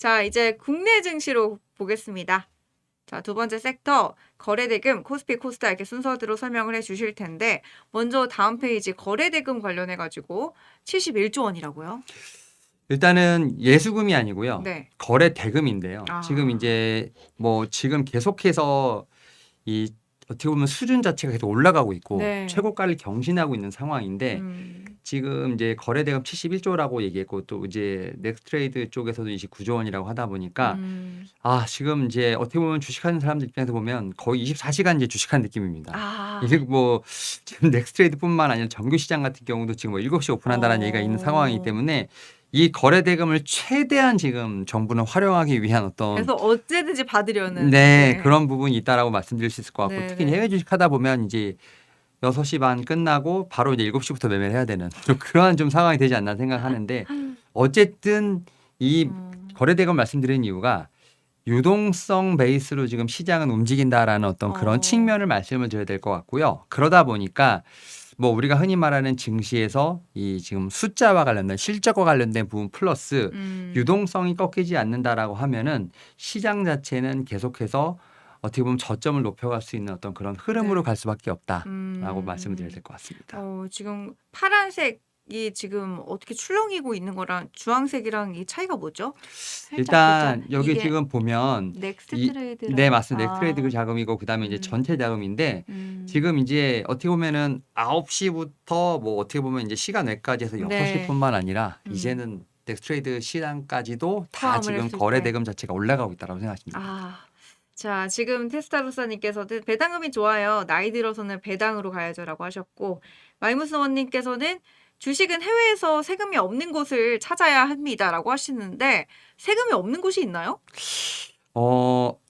자, 이제 국내 증시로 보겠습니다. 자, 두 번째 섹터 거래대금, 코스피, 코스닥 이렇게 순서대로 설명을 해주실 텐데 먼저 다음 페이지 거래대금 관련해 가지고 71조 원이라고요? 일단은 예수금이 아니고요. 네. 거래 대금인데요. 지금 아, 이제 뭐 지금 계속해서 이 어떻게 보면 수준 자체가 계속 올라가고 있고 네. 최고가를 경신하고 있는 상황인데 지금 이제 거래 대금 71조라고 얘기했고 또 이제 넥스트레이드 쪽에서도 29조 원이라고 하다 보니까 지금 이제 어떻게 보면 주식하는 사람들 입장에서 보면 거의 24시간 이제 주식하는 느낌입니다. 아, 이게 뭐 지금 넥스트레이드뿐만 아니라 정규 시장 같은 경우도 지금 뭐 7시 오픈한다는 얘기가 있는 상황이기 때문에 이 거래 대금을 최대한 지금 정부는 활용하기 위한 어떤 그래서 어쨌든지 받으려는. 네, 그런 부분이 있다라고 말씀드릴 수 있을 것 같고 네, 특히 네. 해외 주식 하다 보면 이제 6시 반 끝나고 바로 이제 7시부터 매매를 해야 되는 좀 그러한 좀 상황이 되지 않나 생각하는데 어쨌든 이 거래 대금 말씀드리는 이유가 유동성 베이스로 지금 시장은 움직인다라는 어떤 그런 측면을 말씀을 드려야 될 것 같고요. 그러다 보니까 뭐 우리가 흔히 말하는 증시에서 이 지금 숫자와 관련된 실적과 관련된 부분 플러스 유동성이 꺾이지 않는다라고 하면은 시장 자체는 계속해서 어떻게 보면 저점을 높여갈 수 있는 어떤 그런 흐름으로 네. 갈 수밖에 없다라고 말씀을 드려야 될 것 같습니다. 지금 파란색이 지금 어떻게 출렁이고 있는 거랑 주황색이랑 이 차이가 뭐죠? 살짝 일단 보자. 여기 이게 지금 보면 넥스트 네, 트레이드라고. 맞습니다. 넥스트레이드 자금이고 그다음에 이제 음. 전체 자금인데 음. 지금 이제 어떻게 보면은 9시부터 뭐 어떻게 보면 이제 시간 외까지 해서 네. 6시뿐만 아니라 이제는 넥스트레이드 시장까지도 다 포함을 지금 했을 거래 때. 대금 자체가 올라가고 있다고 생각하십니다. 자, 지금 테스타로사님께서는 배당금이 좋아요. 나이 들어서는 배당으로 가야죠라고 하셨고, 마이무스원님께서는 주식은 해외에서 세금이 없는 곳을 찾아야 합니다라고 하시는데 세금이 없는 곳이 있나요?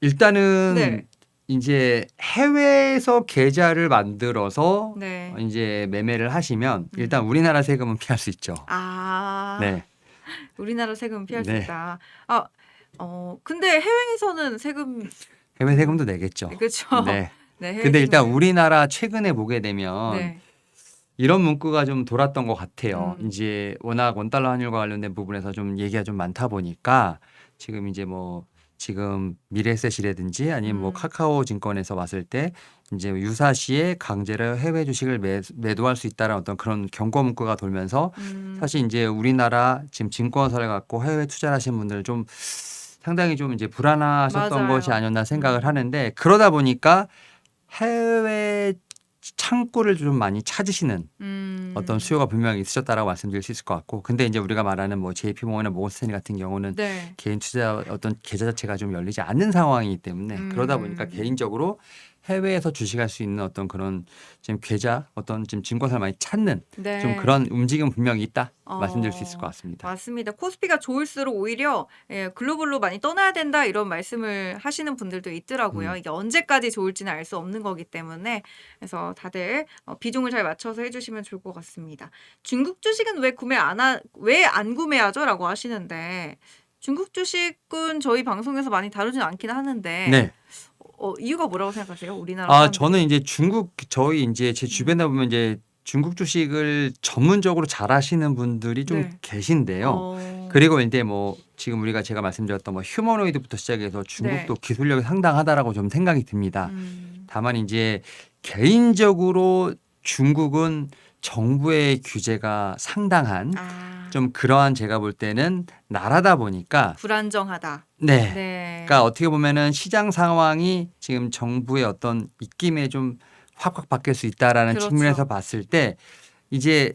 일단은 네. 이제 해외에서 계좌를 만들어서 네. 이제 매매를 하시면 일단 우리나라 세금은 피할 수 있죠. 네. 우리나라 세금 피할 수 네. 있다. 근데 해외에서는 세금. 해외 세금도 내겠죠. 그렇죠. 네. 네, 해외 근데 일단 세금 우리나라 최근에 보게 되면 네. 이런 문구가 좀 돌았던 것 같아요. 음. 이제 워낙 원달러 환율과 관련된 부분에서 좀 얘기가 좀 많다 보니까 지금 이제 뭐 지금 미래에셋이라든지 아니면 뭐 카카오 증권에서 봤을 때 이제 유사시에 강제로 해외 주식을 매도할 수 있다는 어떤 그런 경고 문구가 돌면서 사실 이제 우리나라 지금 증권사를 갖고 해외 투자를 하신 분들 좀 상당히 좀 이제 불안하셨던 것이 맞아요. 아니었나 생각을 하는데 그러다 보니까 해외 창구를 좀 많이 찾으시는 어떤 수요가 분명히 있으셨다라고 말씀드릴 수 있을 것 같고 근데 이제 우리가 말하는 뭐 JP모건이나 모건스탠리 같은 경우는 네. 개인 투자 어떤 계좌 자체가 좀 열리지 않는 상황이기 때문에 그러다 보니까 개인적으로 해외에서 주식할 수 있는 어떤 그런 지금 계좌 어떤 지금 증권사를 많이 찾는 네. 좀 그런 움직임은 분명히 있다 말씀드릴 수 있을 것 같습니다. 맞습니다. 코스피가 좋을수록 오히려 글로벌로 많이 떠나야 된다 이런 말씀을 하시는 분들도 있더라고요. 이게 언제까지 좋을지는 알 수 없는 거기 때문에 그래서 다들 비중을 잘 맞춰서 해주시면 좋을 것 같습니다. 중국 주식은 왜 안 구매하죠?라고 하시는데 중국 주식은 저희 방송에서 많이 다루진 않긴 하는데 네. 이유가 뭐라고 생각하세요? 우리나라 사람들이? 저는 이제 중국 저희 이제 제 주변에 보면 이제 중국 주식을 전문적으로 잘 하시는 분들이 좀 네. 계신데요. 그리고 이제 뭐 지금 제가 말씀드렸던 뭐 휴머노이드부터 시작해서 중국도 기술력이 상당하다라고 좀 생각이 듭니다. 다만 이제 개인적으로 중국은 정부의 규제가 상당한 좀 그러한 제가 볼 때는 나라다 보니까 불안정하다. 네. 그러니까 어떻게 보면은 시장 상황이 지금 정부의 어떤 입김에 좀 확확 바뀔 수 있다라는 그렇죠. 측면에서 봤을 때 이제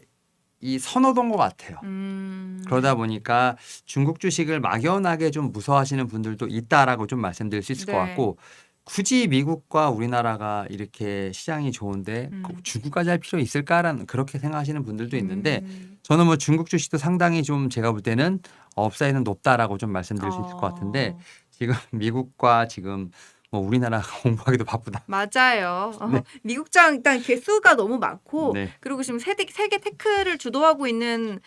이 선호도인 것 같아요. 그러다 보니까 중국 주식을 막연하게 좀 무서워하시는 분들도 있다라고 좀 말씀드릴 수 있을 것 같고 굳이 미국과 우리나라가 이렇게 시장이 좋은데 중국까지 할 필요 있을까라는 그렇게 생각하시는 분들도 있는데 저는 뭐 중국 주식도 상당히 좀 제가 볼 때는 업사이드는 높다라고 좀 말씀드릴 수 있을 것 같은데 지금 미국과 지금 뭐 우리나라 공부하기도 바쁘다. 맞아요. 네. 미국장 일단 개수가 너무 많고 네. 그리고 지금 세계 테크를 주도하고 있는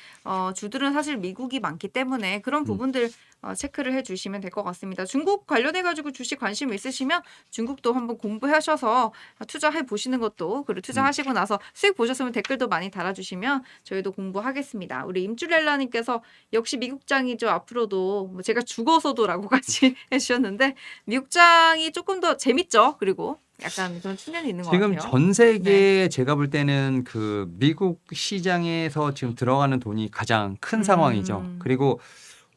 주들은 사실 미국이 많기 때문에 그런 부분들 체크를 해주시면 될 것 같습니다. 중국 관련해가지고 주식 관심 있으시면 중국도 한번 공부하셔서 투자해 보시는 것도, 그리고 투자하시고 나서 수익 보셨으면 댓글도 많이 달아주시면 저희도 공부하겠습니다. 우리 임줄렐라님께서 역시 미국장이죠. 앞으로도 뭐 제가 죽어서도라고 같이 해주셨는데 미국장이 조금 더 재밌죠. 그리고 약간 그런 측면이 있는 것 지금 같아요. 전 세계에 제가 볼 때는 그 미국 시장에서 지금 들어가는 돈이 가장 큰 상황이죠. 그리고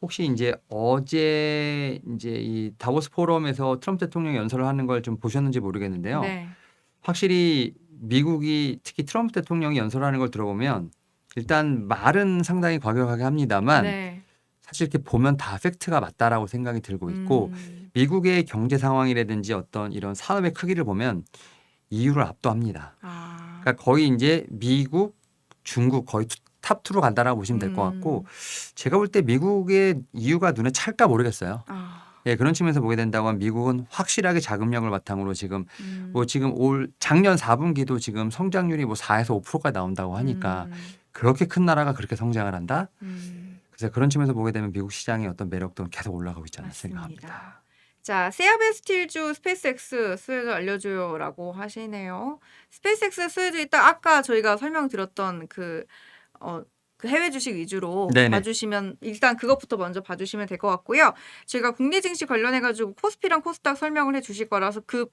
혹시 이제 어제 이제 이 다보스 포럼에서 트럼프 대통령이 연설을 하는 걸 좀 보셨는지 모르겠는데요. 네. 확실히 미국이 특히 트럼프 대통령이 연설하는 걸 들어보면 일단 말은 상당히 과격하게 합니다만 네. 사실 이렇게 보면 다 팩트가 맞다라고 생각이 들고 있고 미국의 경제 상황이라든지 어떤 이런 산업의 크기를 보면 EU를 압도합니다. 아. 그러니까 거의 이제 미국, 중국 거의 탑2로 간다라고 보시면 될 것 같고 제가 볼 때 미국의 EU가 눈에 찰까 모르겠어요. 아. 예, 그런 측면에서 보게 된다고 하면 미국은 확실하게 자금력을 바탕으로 지금 뭐 지금 올 작년 4분기도 지금 성장률이 뭐 4에서 5%까지 나온다고 하니까 그렇게 큰 나라가 그렇게 성장을 한다? 그래서 그런 측면에서 보게 되면 미국 시장의 어떤 매력도는 계속 올라가고 있지 않나 생각합니다. 맞습니다. 자, 세아베스틸주 스페이스X 수혜주 알려줘요라고 하시네요. 스페이스X 수혜주 이따 아까 저희가 설명드렸던 그 해외 주식 위주로 네네. 봐주시면 일단 그것부터 먼저 봐주시면 될 것 같고요. 저희가 국내 증시 관련해가지고 코스피랑 코스닥 설명을 해주실 거라서 그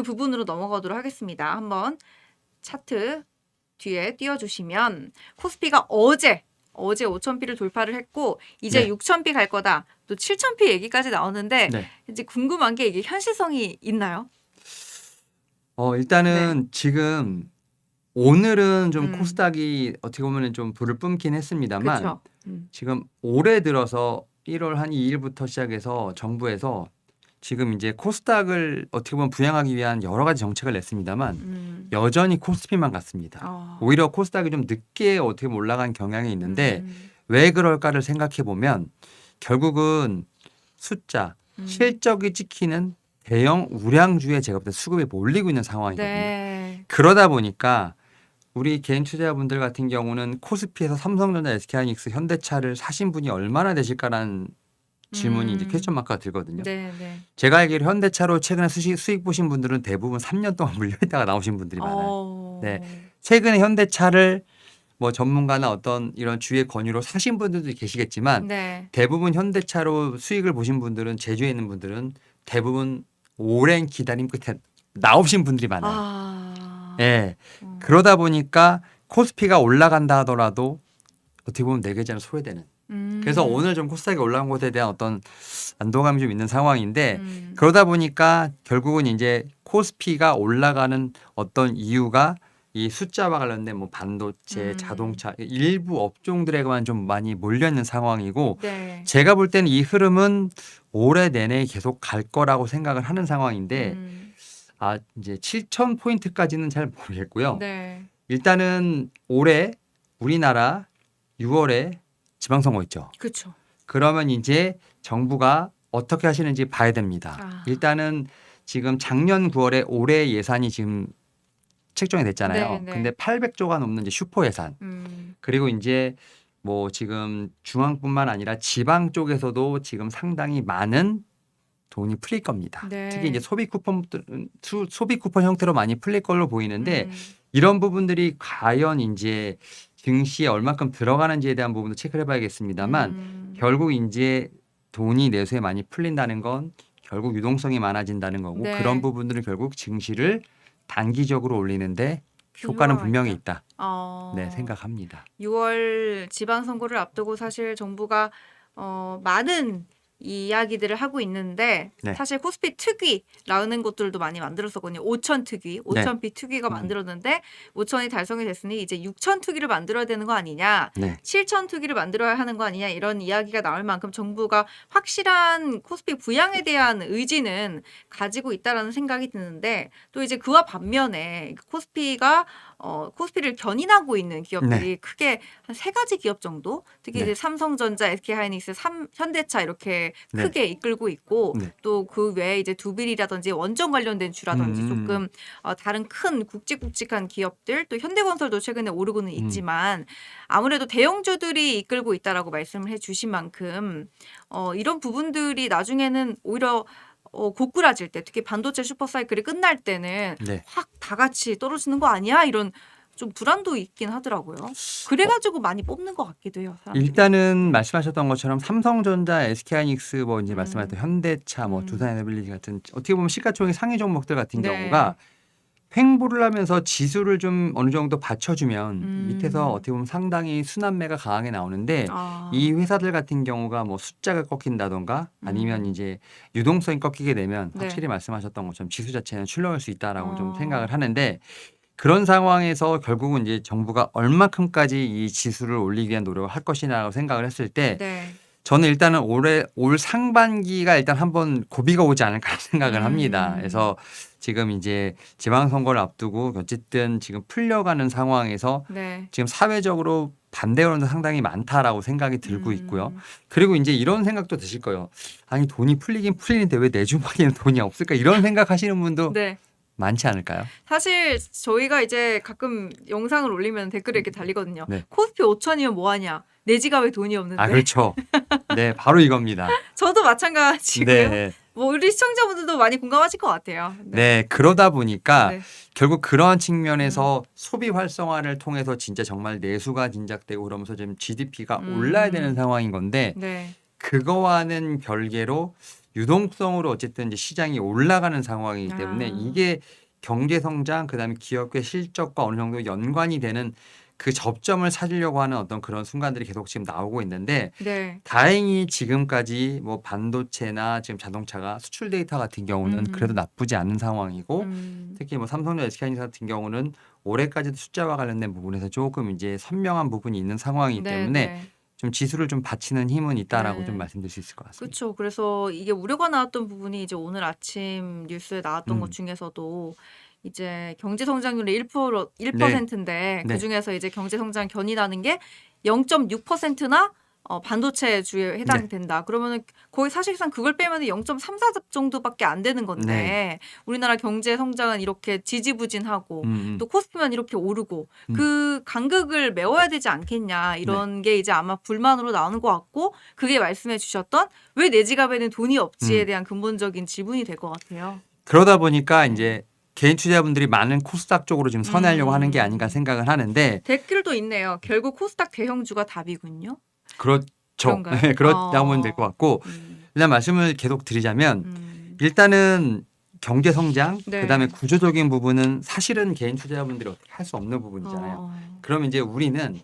부분으로 넘어가도록 하겠습니다. 한번 차트 뒤에 띄워주시면 코스피가 어제 5,000피를 돌파를 했고 이제 네. 6,000피 갈 거다. 또 7,000피 얘기까지 나오는데 네. 이제 궁금한 게 이게 현실성이 있나요? 일단은 지금 오늘은 좀 음. 코스닥이 어떻게 보면 좀 불을 뿜긴 했습니다만 그렇죠. 지금 올해 들어서 1월 한 2일부터 시작해서 정부에서 지금 이제 코스닥을 어떻게 보면 부양하기 위한 여러 가지 정책을 냈습니다만 여전히 코스피만 갔습니다. 오히려 코스닥이 좀 늦게 어떻게 보면 올라간 경향이 있는데 왜 그럴까를 생각해 보면 결국은 숫자, 실적이 찍히는 대형 우량주에 제가 볼 때 수급이 몰리고 있는 상황이거든요. 네. 그러다 보니까 우리 개인 투자자분들 같은 경우는 코스피에서 삼성전자, SK하이닉스, 현대차를 사신 분이 얼마나 되실까라는 질문이 이제 퀘스천 마크가 들거든요. 네, 네. 제가 알기로 현대차로 최근에 수익 보신 분들은 대부분 3년 동안 물려있다가 나오신 분들이 많아요. 네. 최근에 현대차를 뭐 전문가나 어떤 이런 주의 권유로 사신 분들도 계시겠지만 네. 대부분 현대차로 수익을 보신 분들은 제주에 있는 분들은 대부분 오랜 기다림 끝에 나오신 분들이 많아요. 예. 그러다 보니까 코스피가 올라간다 하더라도 어떻게 보면 내 계좌는 소외되는. 그래서 오늘 좀 코스닥이 올라간 것에 대한 어떤 안도감이 좀 있는 상황인데 그러다 보니까 결국은 이제 코스피가 올라가는 어떤 이유가 이 숫자와 관련된 뭐 반도체, 자동차 일부 업종들에만 좀 많이 몰려 있는 상황이고 네. 제가 볼 때는 이 흐름은 올해 내내 계속 갈 거라고 생각을 하는 상황인데 이제 7,000포인트까지는 잘 모르겠고요. 네. 일단은 올해 우리나라 6월에 지방선거 있죠. 그렇죠. 그러면 이제 정부가 어떻게 하시는지 봐야 됩니다. 일단은 지금 작년 9월에 올해 예산이 지금 책정이 됐잖아요. 네, 네. 근데 800조가 넘는 이제 슈퍼 예산. 그리고 이제 뭐 지금 중앙뿐만 아니라 지방 쪽에서도 지금 상당히 많은 돈이 풀릴 겁니다. 네. 특히 이제 소비 쿠폰 형태로 많이 풀릴 걸로 보이는데 이런 부분들이 과연 이제 증시에 얼마큼 들어가는지에 대한 부분도 체크를 해봐야겠습니다만 결국 이제 돈이 내수에 많이 풀린다는 건 결국 유동성이 많아진다는 거고 네. 그런 부분들은 결국 증시를 단기적으로 올리는데 효과는 분명히 있다. 네, 생각합니다. 6월 지방선거를 앞두고 사실 정부가 많은 이야기들을 하고 있는데 네. 사실 코스피 특위라는 것들도 많이 만들었었거든요. 5천 특위, 5,000피 특위가 만들었는데 5,000이 달성이 됐으니 이제 6,000 특위를 만들어야 되는 거 아니냐, 네. 7,000 특위를 만들어야 하는 거 아니냐 이런 이야기가 나올 만큼 정부가 확실한 코스피 부양에 대한 의지는 가지고 있다라는 생각이 드는데 또 이제 그와 반면에 코스피가 코스피를 견인하고 있는 기업들이 네. 크게 한 세 가지 기업 정도, 특히 네. 이제 삼성전자, SK하이닉스, 현대차 이렇게 네. 크게 이끌고 있고 네. 또 그 외에 이제 두빌이라든지 원전 관련된 주라든지 음. 조금 다른 큰 굵직굵직한 기업들, 또 현대건설도 최근에 오르고는 있지만 아무래도 대형주들이 이끌고 있다라고 말씀을 해주신 만큼 이런 부분들이 나중에는 오히려 고꾸라질 때, 특히 반도체 슈퍼사이클이 끝날 때는 네. 확 다 같이 떨어지는 거 아니야? 이런 좀 불안도 있긴 하더라고요. 그래가지고 많이 뽑는 것 같기도 해요, 사람들이. 일단은 말씀하셨던 것처럼 삼성전자, SK하이닉스 뭐 이제 말씀하셨던 현대차, 뭐 음. 두산에너빌리티 같은 어떻게 보면 시가총액 상위 종목들 같은 네. 경우가 횡보를 하면서 지수를 좀 어느 정도 받쳐주면 밑에서 음. 어떻게 보면 상당히 순환매가 강하게 나오는데 아. 이 회사들 같은 경우가 뭐 숫자가 꺾인다던가 아니면 이제 유동성이 꺾이게 되면 네. 확실히 말씀하셨던 것처럼 지수 자체는 출렁일 수 있다라고 좀 어. 생각을 하는데 그런 상황에서 결국은 이제 정부가 얼마큼까지 이 지수를 올리기 위한 노력을 할 것이냐라고 생각을 했을 때 네. 저는 일단은 올 상반기가 일단 한번 고비가 오지 않을까 생각을 합니다. 그래서 지금 이제 지방선거를 앞두고 어쨌든 지금 풀려가는 상황에서 네. 지금 사회적으로 반대 여론도 상당히 많다라고 생각이 들고 있고요. 음. 그리고 이제 이런 생각도 드실 거예요. 아니 돈이 풀리긴 풀리는데 왜 내 주머니에는 돈이 없을까? 이런 생각하시는 분도 네. 많지 않을까요? 사실 저희가 이제 가끔 영상을 올리면 댓글에 이렇게 달리거든요. 네. 코스피 5천이면 뭐하냐? 내 지갑에 돈이 없는데. 아 그렇죠. 네, 바로 이겁니다. 저도 마찬가지고요. 네. 뭐 우리 시청자분들도 많이 공감하실 것 같아요. 네, 그러다 보니까 네. 결국 그러한 측면에서 소비 활성화를 통해서 진짜 정말 내수가 진작되고 그러면서 지금 GDP가 올라야 되는 상황인 건데 네. 그거와는 별개로 유동성으로 어쨌든 이제 시장이 올라가는 상황이기 때문에 아. 이게 경제 성장 그다음에 기업의 실적과 어느 정도 연관이 되는 그 접점을 찾으려고 하는 어떤 그런 순간들이 계속 지금 나오고 있는데 네. 다행히 지금까지 뭐 반도체나 지금 자동차가 수출 데이터 같은 경우는 그래도 나쁘지 않은 상황이고 특히 뭐 삼성전자, SK하이닉스 같은 경우는 올해까지도 숫자와 관련된 부분에서 조금 이제 선명한 부분이 있는 상황이기 때문에 네. 좀 지수를 좀 받치는 힘은 있다라고 네. 좀 말씀드릴 수 있을 것 같습니다. 그렇죠. 그래서 이게 우려가 나왔던 부분이 이제 오늘 아침 뉴스에 나왔던 것 중에서도 이제 경제 성장률이 1%인데 네. 그중에서 이제 경제 성장 견인하는 게 0.6%나 반도체 주에 해당된다. 그러면은 거의 사실상 그걸 빼면 0.34 정도밖에 안 되는 건데 네. 우리나라 경제 성장은 이렇게 지지부진하고 또 음. 코스피만 이렇게 오르고 그 간극을 메워야 되지 않겠냐 이런 게 이제 아마 불만으로 나오는 것 같고 그게 말씀해 주셨던 왜 내 지갑에는 돈이 없지에 대한 근본적인 지분이 될 것 같아요. 그러다 보니까 이제 개인 투자자분들이 많은 코스닥 쪽으로 지금 선회하려고 하는 게 아닌가 생각을 하는데 댓글도 있네요. 결국 코스닥 대형주가 답이군요. 그렇죠. 그런가요? 네, 그렇다고 보면 될 것 같고 일단 말씀을 계속 드리자면 일단은 경제 성장 네. 그다음에 구조적인 부분은 사실은 개인 투자자분들이 어떻게 할 수 없는 부분이잖아요. 그럼 이제 우리는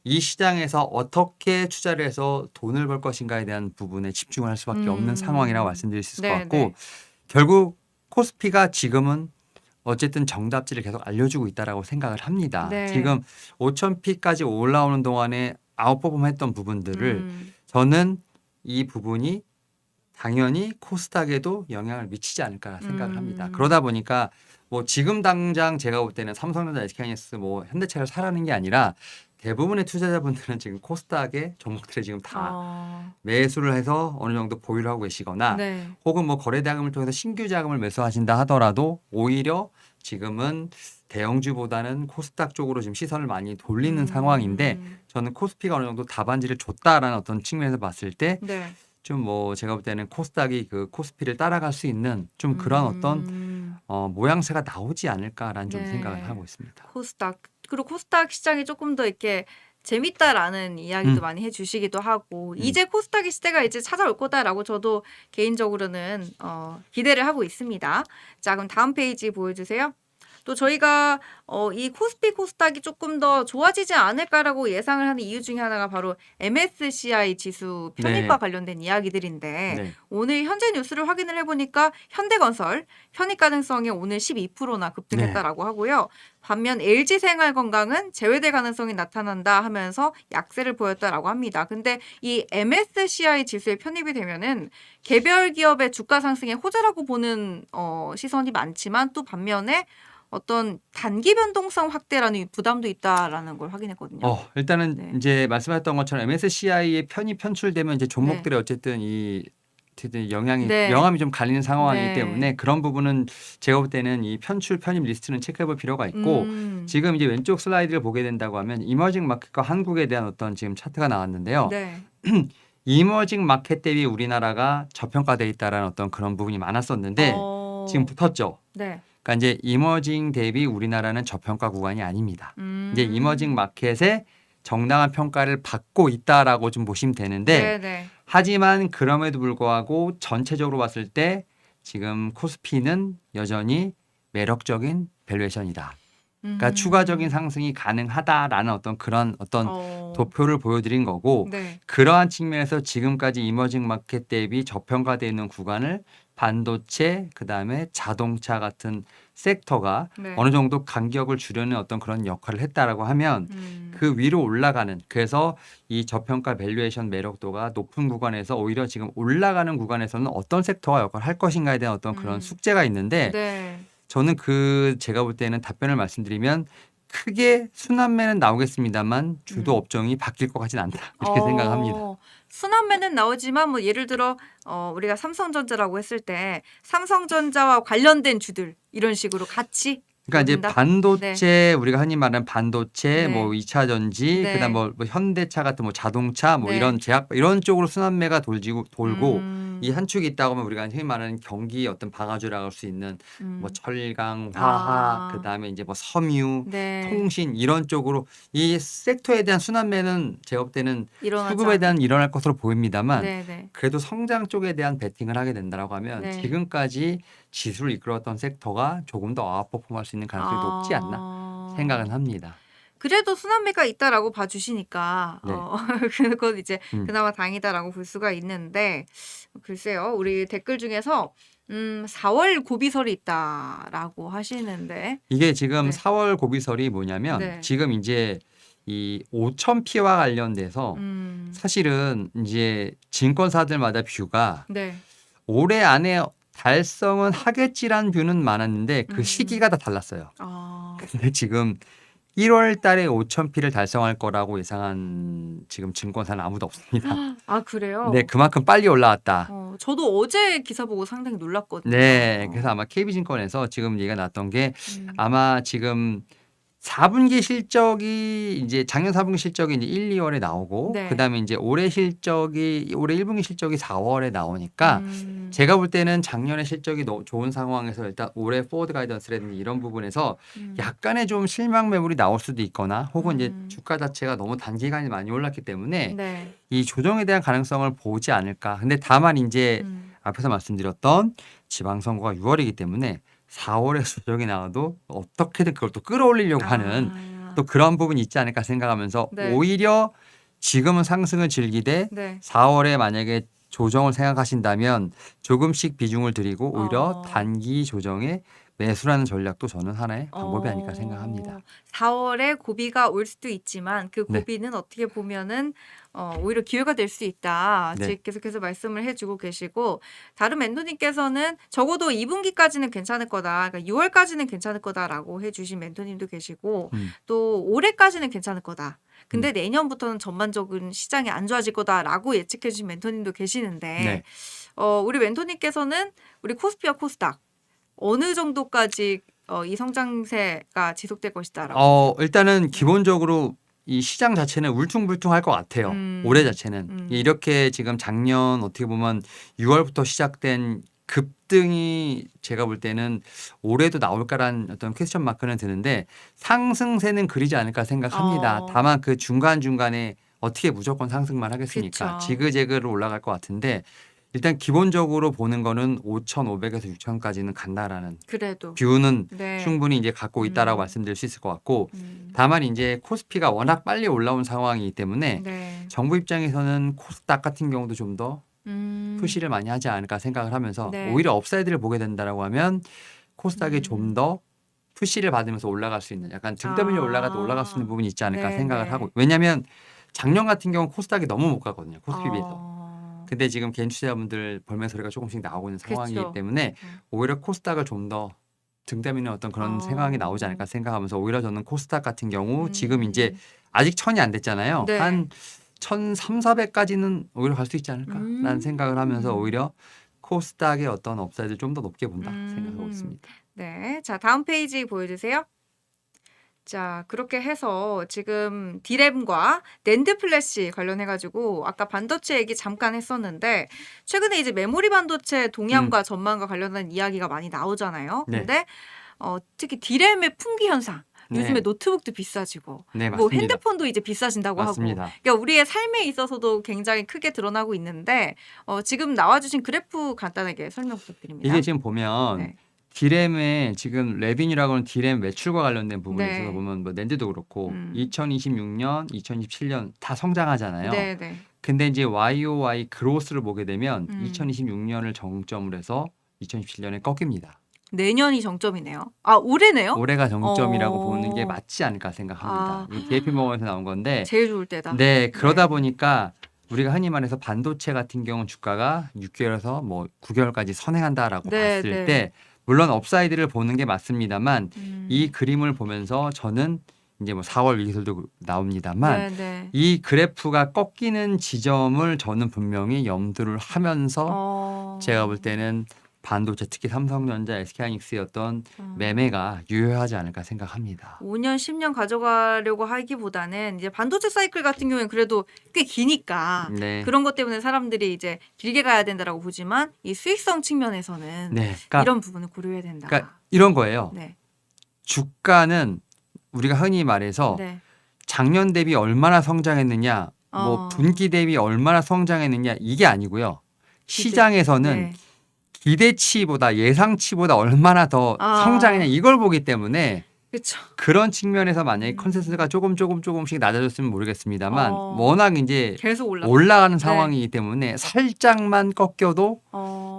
이 시장에서 어떻게 투자를 해서 돈을 벌 것인가에 대한 부분에 집중을 할 수밖에 없는 상황이라고 말씀드릴 수 있을 것 같고 네. 결국 코스피가 지금은 어쨌든 정답지를 계속 알려주고 있다라고 생각을 합니다. 네. 지금 5,000피까지 올라오는 동안에 아웃퍼폼했던 부분들을 음. 저는 이 부분이 당연히 코스닥에도 영향을 미치지 않을까 생각을 합니다. 그러다 보니까 뭐 지금 당장 제가 볼 때는 삼성전자, SK하이닉스, 뭐 현대차를 사라는 게 아니라 대부분의 투자자분들은 지금 코스닥의 종목들에 지금 다 매수를 해서 어느 정도 보유를 하고 계시거나 네. 혹은 뭐 거래대금을 통해서 신규 자금을 매수하신다 하더라도 오히려 지금은 대형주보다는 코스닥 쪽으로 지금 시선을 많이 돌리는 상황인데 저는 코스피가 어느 정도 답안지를 줬다라는 어떤 측면에서 봤을 때 네. 좀 뭐 제가 볼 때는 코스닥이 그 코스피를 따라갈 수 있는 좀 그런 어떤 모양새가 나오지 않을까라는 좀 네. 생각을 하고 있습니다. 코스닥 그리고 코스닥 시장이 조금 더 이렇게 재밌다라는 이야기도 많이 해주시기도 하고 이제 코스닥의 시대가 이제 찾아올 거다라고 저도 개인적으로는 기대를 하고 있습니다. 자 그럼 다음 페이지 보여주세요. 또 저희가 이 코스피 코스닥이 조금 더 좋아지지 않을까라고 예상을 하는 이유 중에 하나가 바로 MSCI 지수 편입과 네. 관련된 이야기들인데 네. 오늘 현재 뉴스를 확인을 해보니까 현대건설 편입 가능성이 오늘 12%나 급등했다라고 하고요. 반면 LG생활건강은 제외될 가능성이 나타난다 하면서 약세를 보였다라고 합니다. 근데 이 MSCI 지수에 편입이 되면은 개별 기업의 주가 상승에 호재라고 보는 시선이 많지만 또 반면에 어떤 단기 변동성 확대라는 이 부담도 있다라는 걸 확인했거든요. 일단은 네. 이제 말씀하셨던 것처럼 MSCI에 편이 편출되면 이제 네. 종목들이 어쨌든 어쨌든 영향이 네. 명암이 좀 갈리는 상황이기 네. 때문에 그런 부분은 제가 볼 때는 이 편출 편입 리스트는 체크해 볼 필요가 있고 지금 이제 왼쪽 슬라이드를 보게 된다고 하면 이머징 마켓과 한국에 대한 어떤 지금 차트가 나왔는데요. 네. 이머징 마켓 대비 우리나라가 저평가돼 있다라는 어떤 그런 부분이 많았었는데 지금 붙었죠. 네. 그러니까 이제 이머징 대비 우리나라는 저평가 구간이 아닙니다. 이제 이머징 마켓에 정당한 평가를 받고 있다라고 좀 보시면 되는데 네네. 하지만 그럼에도 불구하고 전체적으로 봤을 때 지금 코스피는 여전히 매력적인 밸류에이션이다. 그러니까 추가적인 상승이 가능하다라는 어떤 그런 어떤 도표를 보여드린 거고 네. 그러한 측면에서 지금까지 이머징 마켓 대비 저평가되어 있는 구간을 반도체 그다음에 자동차 같은 섹터가 네. 어느 정도 간격을 줄여는 어떤 그런 역할을 했다라고 하면 그 위로 올라가는 그래서 이 저평가 밸류에이션 매력도가 높은 구간에서 오히려 지금 올라가는 구간에서는 어떤 섹터가 역할을 할 것인가에 대한 어떤 그런 숙제가 있는데 네. 저는 제가 볼 때는 답변을 말씀드리면 크게 순환매는 나오겠습니다만 주도 업종이 바뀔 것 같지는 않다 이렇게 생각합니다. 순환매는 나오지만 뭐 예를 들어 우리가 삼성전자라고 했을 때 삼성전자와 관련된 주들 이런 식으로 같이 그러니까 이제 오른다? 반도체 우리가 흔히 말하는 반도체 네. 뭐 2차 전지 네. 그다음 뭐 현대차 같은 뭐 자동차 뭐 네. 이런 제약 이런 쪽으로 순환매가 돌고 이 음. 한 축이 있다고 하면 우리가 흔히 말하는 경기 어떤 방아쇠라고 할 수 있는 뭐 음. 철강, 화학 그다음에 이제 뭐 섬유, 네. 통신 이런 쪽으로 이 섹터에 대한 순환매는 제가 볼 때는 일어나지 수급에 대한 않- 일어날 것으로 보입니다만 네네. 그래도 성장 쪽에 대한 베팅을 하게 된다라고 하면 네. 지금까지 지수를 이끌었던 섹터가 조금 더 아웃퍼폼할 수 있는 가능성이 높지 않나 생각은 합니다. 그래도 순환매가 있다라고 봐주시니까 네. 그건 이제 음. 그나마 다행이다라고 볼 수가 있는데 글쎄요 우리 댓글 중에서 4월 고비설이 있다라고 하시는데 이게 지금 네. 4월 고비설이 뭐냐면 네. 지금 이제 이 5,000P와 관련돼서 사실은 이제 증권사들마다 뷰가 네. 올해 안에 달성은 하겠지란 뷰는 많았는데 그 시기가 다 달랐어요. 근데 지금 1월 달에 5,000P를 달성할 거라고 예상한 지금 증권사는 아무도 없습니다. 아 그래요? 네, 그만큼 빨리 올라왔다. 저도 어제 기사 보고 상당히 놀랐거든요. 네, 그래서 아마 KB증권에서 지금 얘기가 났던 게 음. 아마 지금 4분기 실적이 이제 작년 4분기 실적이 이제 1, 2월에 나오고 네. 그다음에 이제 올해 1분기 실적이 4월에 나오니까 음. 제가 볼 때는 작년에 실적이 좋은 상황에서 일단 올해 포워드 가이던스라든지 이런 부분에서 약간의 좀 실망 매물이 나올 수도 있거나 혹은 이제 주가 자체가 너무 단기간에 많이 올랐기 때문에 네. 이 조정에 대한 가능성을 보지 않을까. 근데 다만 이제 앞에서 말씀드렸던 지방선거가 6월이기 때문에 4월에 조정이 나와도 어떻게든 그걸 또 끌어올리려고 하는 또 그런 부분이 있지 않을까 생각하면서 네. 오히려 지금은 상승을 즐기되 네. 4월에 만약에 조정을 생각하신다면 조금씩 비중을 들이고 오히려 단기 조정에 매수라는 전략도 저는 하나의 방법이 아닐까 생각합니다. 4월에 고비가 올 수도 있지만 그 네. 고비는 어떻게 보면은 오히려 기회가 될 수 있다. 네. 지금 계속해서 말씀을 해주고 계시고 다른 멘토님께서는 적어도 2분기까지는 괜찮을 거다. 그러니까 6월까지는 괜찮을 거다라고 해주신 멘토님도 계시고 또 올해까지는 괜찮을 거다. 근데 내년부터는 전반적인 시장이 안 좋아질 거다라고 예측해 주신 멘토님도 계시는데 네. 우리 멘토님께서는 우리 코스피와 코스닥 어느 정도까지 이 성장세가 지속될 것이다라고 일단은 기본적으로 이 시장 자체는 울퉁불퉁할 것 같아요. 올해 자체는. 이렇게 지금 작년 어떻게 보면 6월부터 시작된 급등이 제가 볼 때는 올해도 나올까라는 어떤 퀘스천 마크는 드는데 상승세는 그리지 않을까 생각합니다. 다만 그 중간중간에 어떻게 무조건 상승만 하겠습니까? 그쵸. 지그재그로 올라갈 것 같은데 일단 기본적으로 보는 거는 5,500에서 6,000까지는 간다라는 그래도 뷰는 네. 충분히 이제 갖고 있다라고 말씀드릴 수 있을 것 같고 다만 이제 코스피가 워낙 빨리 올라온 상황이기 때문에 네. 정부 입장에서는 코스닥 같은 경우도 좀 더 푸시를 많이 하지 않을까 생각을 하면서 네. 오히려 업사이드를 보게 된다라고 하면 코스닥이 좀 더 푸시를 받으면서 올라갈 수 있는 약간 등 떠밀려 올라가도 올라갈 수 있는 부분이 있지 않을까 네, 생각을 네. 하고 왜냐하면 작년 같은 경우 코스닥이 너무 못 가거든요. 코스피 비해서. 근데 지금 개인 투자자분들 벌매 소리가 조금씩 나오고 있는 상황이기 그쵸. 때문에 오히려 코스닥을 좀 더 등대미는 어떤 그런 어. 상황이 나오지 않을까 생각하면서 오히려 저는 코스닥 같은 경우 지금 음. 이제 아직 1000이 안 됐잖아요. 네. 한 1300, 400까지는 오히려 갈 수 있지 않을까라는 생각을 하면서 음. 오히려 코스닥의 어떤 업사이드를 좀 더 높게 본다 생각하고 음. 있습니다. 네. 자, 다음 페이지 보여주세요. 자, 그렇게 해서 지금 디램과 낸드 플래시 관련해가지고 아까 반도체 얘기 잠깐 했었는데 최근에 이제 메모리 반도체 동향과 전망과 관련된 이야기가 많이 나오잖아요. 네. 근데 특히 디램의 풍기 현상. 요즘에 네. 노트북도 비싸지고 네, 뭐 맞습니다. 핸드폰도 이제 비싸진다고 하고 맞습니다. 그러니까 우리의 삶에 있어서도 굉장히 크게 드러나고 있는데 지금 나와주신 그래프 간단하게 설명 부탁드립니다. 이게 지금 보면 네. 디램의 지금 레빈이라고 하는 디램 매출과 관련된 부분에 있어서 네. 보면 뭐 낸드도 그렇고 음. 2026년, 2027년 다 성장하잖아요. 네, 네. 근데 이제 YOY 그로스를 보게 되면 음. 2026년을 정점으로 해서 2027년에 꺾입니다. 내년이 정점이네요. 아, 올해네요? 올해가 정점이라고 보는 게 어. 맞지 않을까 생각합니다. 아. 이 JP 모건에서 나온 건데 제일 좋을 때다. 네, 그러다 네. 보니까 우리가 흔히 말해서 반도체 같은 경우는 주가가 6개월에서 뭐 9개월까지 선행한다라고 네, 봤을 네. 때 물론 업사이드를 보는 게 맞습니다만 이 음. 그림을 보면서 저는 이제 뭐 4월 위기설도 나옵니다만 네, 네. 이 그래프가 꺾이는 지점을 저는 분명히 염두를 하면서 제가 볼 때는 반도체 특히 삼성전자, SK하이닉스의 어떤 매매가 유효하지 않을까 생각합니다. 5년, 10년 가져가려고 하기보다는 이제 반도체 사이클 같은 경우에는 그래도 꽤 기니까 네. 그런 것 때문에 사람들이 이제 길게 가야 된다라고 보지만 이 수익성 측면에서는 네. 그러니까, 이런 부분을 고려해야 된다. 그러니까 이런 거예요. 네. 주가는 우리가 흔히 말해서 네. 작년 대비 얼마나 성장했느냐, 뭐 분기 대비 얼마나 성장했느냐 이게 아니고요. 시장에서는 네. 기대치보다 예상치보다 얼마나 더 아. 성장했냐 이걸 보기 때문에 그렇죠. 그런 측면에서 만약에 컨센서스가 조금씩 낮아졌으면 모르겠습니다만 워낙 이제 계속 올라가는 상황이기 때문에 살짝만 꺾여도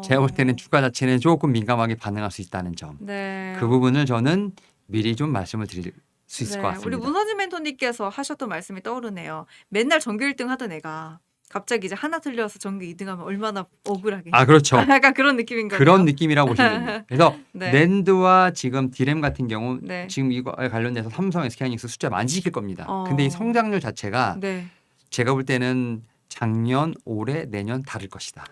제가 볼 때는 주가 자체는 조금 민감하게 반응할 수 있다는 점. 네. 그 부분을 저는 미리 좀 말씀을 드릴 수 있을 것 우리 같습니다. 문서진 멘토님께서 하셨던 말씀이 떠오르네요. 맨날 전교 1등 하던 애가 갑자기 이제 하나 틀려서 전교 2등하면 얼마나 억울하게. 아, 그렇죠. 약간 그런 느낌인 거예요. 그런 느낌이라고 보시면 됩니다. 그래서 네. 낸드와 지금 디램 같은 경우 네. 지금 이거에 관련돼서 삼성, SK하이닉스 숫자 많이 지킬 겁니다. 어. 근데 이 성장률 자체가 네. 제가 볼 때는 작년, 올해, 내년 다를 것이다.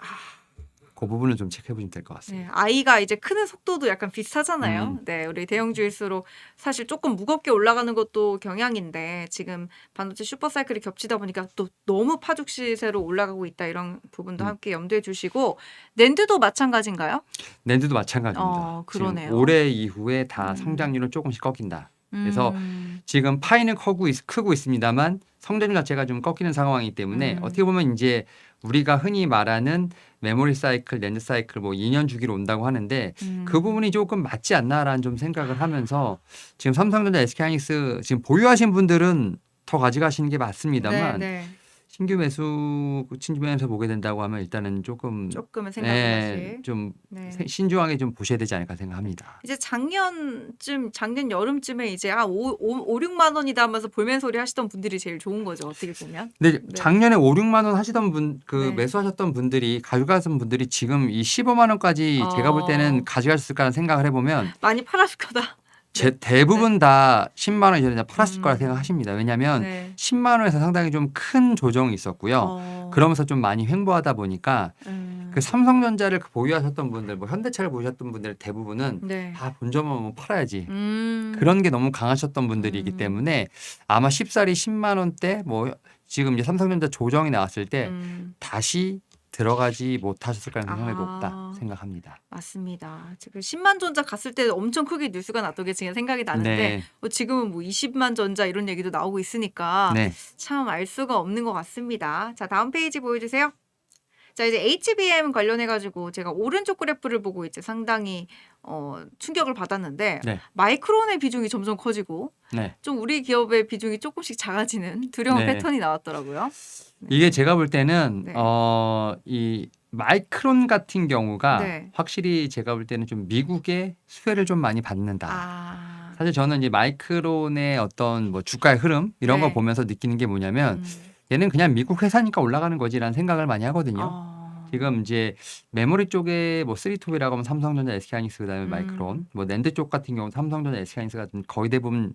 그 부분을 좀 체크해 보시면 될 것 같습니다. 네. 아이가 이제 크는 속도도 약간 비슷하잖아요. 네, 우리 대형주일수록 사실 조금 무겁게 올라가는 것도 경향인데 지금 반도체 슈퍼사이클이 겹치다 보니까 또 너무 파죽 시세로 올라가고 있다 이런 부분도 함께 염두에 두시고 낸드도 마찬가지인가요? 낸드도 마찬가지입니다. 그러네요. 지금 올해 이후에 다 성장률은 조금씩 꺾인다. 그래서 지금 파이는 크고 있습니다만 성장률 자체가 좀 꺾이는 상황이기 때문에 어떻게 보면 이제 우리가 흔히 말하는 메모리 사이클, 낸드 사이클 뭐 2년 주기로 온다고 하는데 그 부분이 조금 맞지 않나라는 좀 생각을 하면서 지금 삼성전자, SK하이닉스 지금 보유하신 분들은 더 가져가시는 게 맞습니다만 네. 신규 매수 측면에서 보게 된다고 하면 일단은 조금은 생각을 좀 네. 신중하게 좀 보셔야 되지 않을까 생각합니다. 이제 작년 여름쯤에 이제 5, 6만 원이다 하면서 볼멘 소리 하시던 분들이 제일 좋은 거죠. 어떻게 보면. 근데 네. 작년에 5, 6만 원 하시던 분, 네. 매수하셨던 분들이 가져가신 분들이 지금 이 15만 원까지 제가 볼 때는 가져가셨을까라는 생각을 해보면 많이 팔았을 거다. 대부분 다 10만 원 이전에 팔았을 거라 생각하십니다. 왜냐하면 네. 10만 원에서 상당히 좀 큰 조정이 있었고요. 그러면서 좀 많이 횡보하다 보니까 그 삼성전자를 보유하셨던 분들, 뭐 현대차를 보유하셨던 분들 대부분은 네. 본점은 팔아야지. 그런 그런 게 너무 강하셨던 분들이기 때문에 아마 쉽사리 10만 원대 뭐 지금 이제 삼성전자 조정이 나왔을 때 다시 들어가지 못하셨을 가능성이 높다 생각합니다. 맞습니다. 지금 10만 전자 갔을 때 엄청 크게 뉴스가 났던 게 지금 생각이 나는데 네. 지금은 뭐 20만 전자 이런 얘기도 나오고 있으니까 네. 참 알 수가 없는 것 같습니다. 자, 다음 페이지 보여주세요. 자, 이제 HBM 관련해가지고 제가 오른쪽 그래프를 보고 이제 상당히 충격을 받았는데 네. 마이크론의 비중이 점점 커지고 네. 좀 우리 기업의 비중이 조금씩 작아지는 두려운 네. 패턴이 나왔더라고요. 이게 제가 볼 때는 네. 이 마이크론 같은 경우가 네. 확실히 제가 볼 때는 좀 미국의 수혜를 좀 많이 받는다. 아, 사실 저는 이제 마이크론의 어떤 뭐 주가의 흐름 이런 네. 거 보면서 느끼는 게 뭐냐면 얘는 그냥 미국 회사니까 올라가는 거지라는 생각을 많이 하거든요. 지금 이제 메모리 쪽에 뭐 3-2B라고 하면 삼성전자, SK하이닉스 그다음에 마이크론, 뭐 낸드 쪽 같은 경우는 삼성전자, SK하이닉스 같은 거의 대부분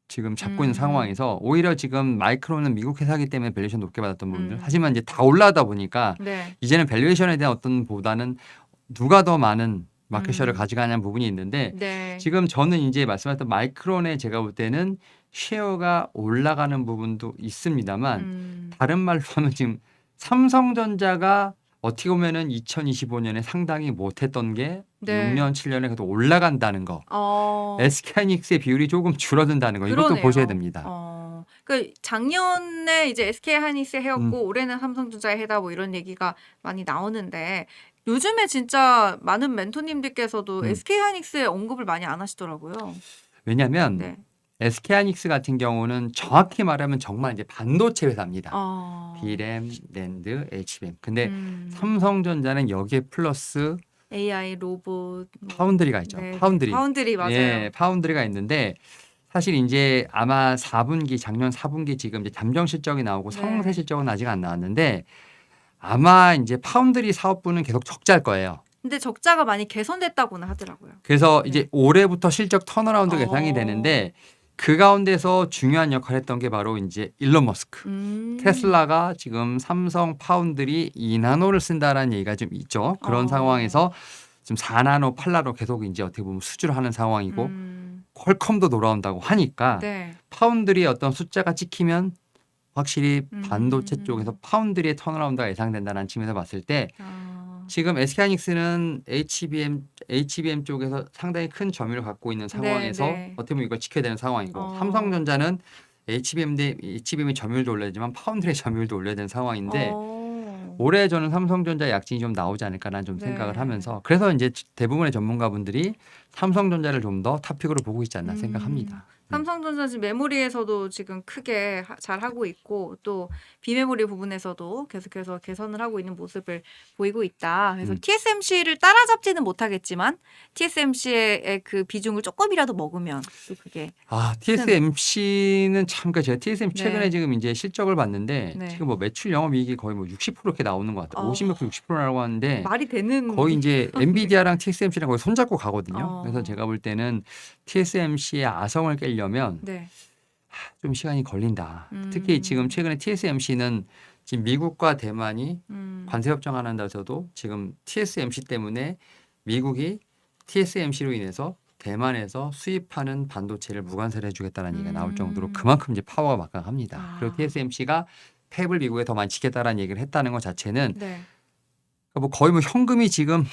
지금 잡고 있는 상황에서 오히려 지금 마이크론은 미국 회사이기 때문에 밸류에이션 높게 받았던 부분들. 하지만 이제 다 올라가다 보니까 네. 이제는 밸류에이션에 대한 어떤 보다는 누가 더 많은 마켓셔를 가져가냐는 부분이 있는데 네. 지금 저는 이제 말씀하셨던 마이크론에 제가 볼 때는 쉐어가 올라가는 부분도 있습니다만 다른 말로 하면 지금 삼성전자가 어떻게 보면은 2025년에 상당히 못했던 게 네. 6년, 7년에 그래도 올라간다는 거. 어. SK하이닉스의 비율이 조금 줄어든다는 거. 이것도 그러네요. 보셔야 됩니다. 그 작년에 이제 SK하이닉스에 해였고 올해는 삼성전자에 해다 뭐 이런 얘기가 많이 나오는데 요즘에 진짜 많은 멘토님들께서도 SK하이닉스의 언급을 많이 안 하시더라고요. 왜냐하면 네. SK하이닉스 같은 경우는 정확히 말하면 정말 이제 반도체 회사입니다. D램, 낸드, HBM. 근데 삼성전자는 여기에 플러스 AI, 로봇, 파운드리가 있죠. 네, 파운드리. 파운드리 맞아요. 예, 파운드리가 있는데 사실 이제 아마 4분기 작년 4분기 지금 이제 잠정 실적이 나오고 네. 상세 실적은 아직 안 나왔는데 아마 이제 파운드리 사업부는 계속 적자일 거예요. 근데 적자가 많이 개선됐다고는 하더라고요. 그래서 네. 이제 올해부터 실적 턴어라운드가 예상이 되는데 그 가운데서 중요한 역할을 했던 게 바로 이제 일론 머스크. 테슬라가 지금 삼성 파운드리 2나노를 쓴다라는 얘기가 좀 있죠. 그런 상황에서 지금 4나노, 8나노 계속 이제 어떻게 보면 수주를 하는 상황이고 퀄컴도 돌아온다고 하니까 네. 파운드리의 어떤 숫자가 찍히면 확실히 반도체 쪽에서 파운드리의 턴어라운드가 예상된다는 측면에서 봤을 때 지금 SK하이닉스는 HBM 쪽에서 상당히 큰 점유율을 갖고 있는 상황에서 네. 어떻게 보면 이걸 지켜야 되는 상황이고 삼성전자는 HBM의 점유율도 올려야 되지만 파운드리의 점유율도 올려야 되는 상황인데 올해 저는 삼성전자 약진이 좀 나오지 않을까라는 좀 네. 생각을 하면서 그래서 이제 대부분의 전문가분들이 삼성전자를 좀 더 탑픽으로 보고 있지 않나 생각합니다. 삼성전자 지금 메모리에서도 지금 크게 잘 하고 있고 또 비메모리 부분에서도 계속해서 개선을 하고 있는 모습을 보이고 있다. 그래서 TSMC를 따라잡지는 못하겠지만 TSMC의 그 비중을 조금이라도 먹으면 또 그게 TSMC는 참 제가 TSMC 최근에 네. 지금 이제 실적을 봤는데 네. 지금 뭐 매출 영업이익이 거의 뭐 60% 이렇게 나오는 것 같아요. 50몇 프로 60%라고 하는데 말이 되는 거의 이제 엔비디아랑 TSMC랑 거의 손잡고 가거든요. 그래서 제가 볼 때는 TSMC의 아성을 깨려면 네. 좀 시간이 걸린다. 특히 지금 최근에 TSMC는 지금 미국과 대만이 관세 협정하는 데서도 지금 TSMC 때문에 미국이 TSMC로 인해서 대만에서 수입하는 반도체를 무관세를 해주겠다는 얘기가 나올 정도로 그만큼 이제 파워가 막강합니다. 그리고 TSMC가 팹을 미국에 더 많이 짓겠다라는 얘기를 했다는 것 자체는 네. 뭐 거의 뭐 현금이 지금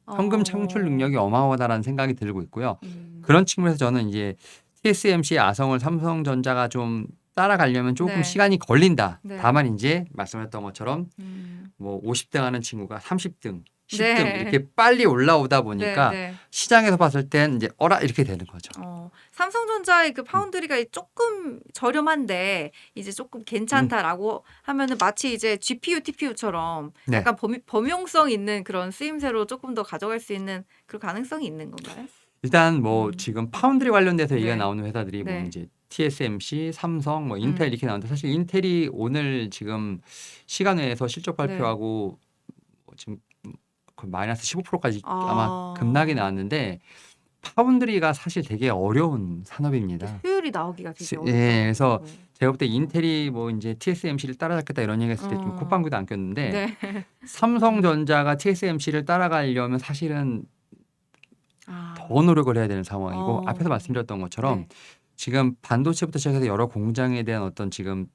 현금 창출 능력이 어마어마하다는 생각이 들고 있고요. 그런 측면에서 저는 이제 TSMC의 아성을 삼성전자가 좀 따라가려면 조금 네. 시간이 걸린다. 네. 다만 이제 말씀하셨던 것처럼 뭐 50등 하는 친구가 30등, 10등 네. 이렇게 빨리 올라오다 보니까 네. 시장에서 봤을 땐 이제 어라 이렇게 되는 거죠. 삼성전자의 그 파운드리가 조금 저렴한데 이제 조금 괜찮다라고 하면은 마치 이제 GPU, TPU처럼 네. 약간 범용성 있는 그런 쓰임새로 조금 더 가져갈 수 있는 그런 가능성이 있는 건가요? 일단 뭐 지금 파운드리 관련돼서 얘기가 네. 나오는 회사들이 뭐 네. 이제 TSMC, 삼성, 뭐 인텔 이렇게 나오는데 사실 인텔이 오늘 지금 시간 외에서 실적 발표하고 지금 거의 마이너스 15%까지 아마 급락이 나왔는데 파운드리가 사실 되게 어려운 산업입니다. 효율이 나오기가 되게 어렵죠. 예, 그래서 제가 볼 때 인텔이 뭐 이제 TSMC를 따라잡겠다 이런 얘기했을 때 좀 콧방귀도 안 꼈는데 네. 삼성전자가 TSMC를 따라가려면 사실은 더 노력을 해야 되는 상황이고 앞에서 말씀드렸던 것처럼 네. 지금 반도체부터 시작해서 여러 공장에 대한 어떤 지금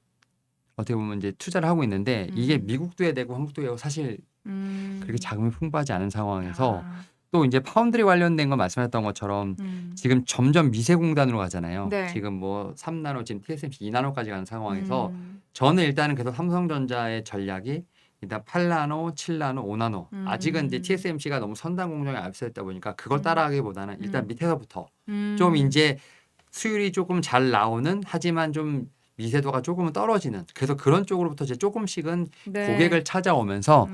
어떻게 보면 이제 투자를 하고 있는데 이게 미국도 해야 되고 한국도 해야 되고 사실 그렇게 자금이 풍부하지 않은 상황에서 또 이제 파운드리 관련된 거 말씀하셨던 것처럼 지금 점점 미세 공단으로 가잖아요. 네. 지금 뭐 3나노 지금 TSMC 2나노까지 가는 상황에서 저는 일단은 계속 삼성전자의 전략이 일단 8나노, 7나노, 5나노 아직은 이제 TSMC가 너무 선단 공정에 앞서 있다 보니까 그걸 따라가기보다는 일단 밑에서부터 좀 이제 수율이 조금 잘 나오는 하지만 좀 미세도가 조금은 떨어지는 그래서 그런 쪽으로부터 이제 조금씩은 네. 고객을 찾아오면서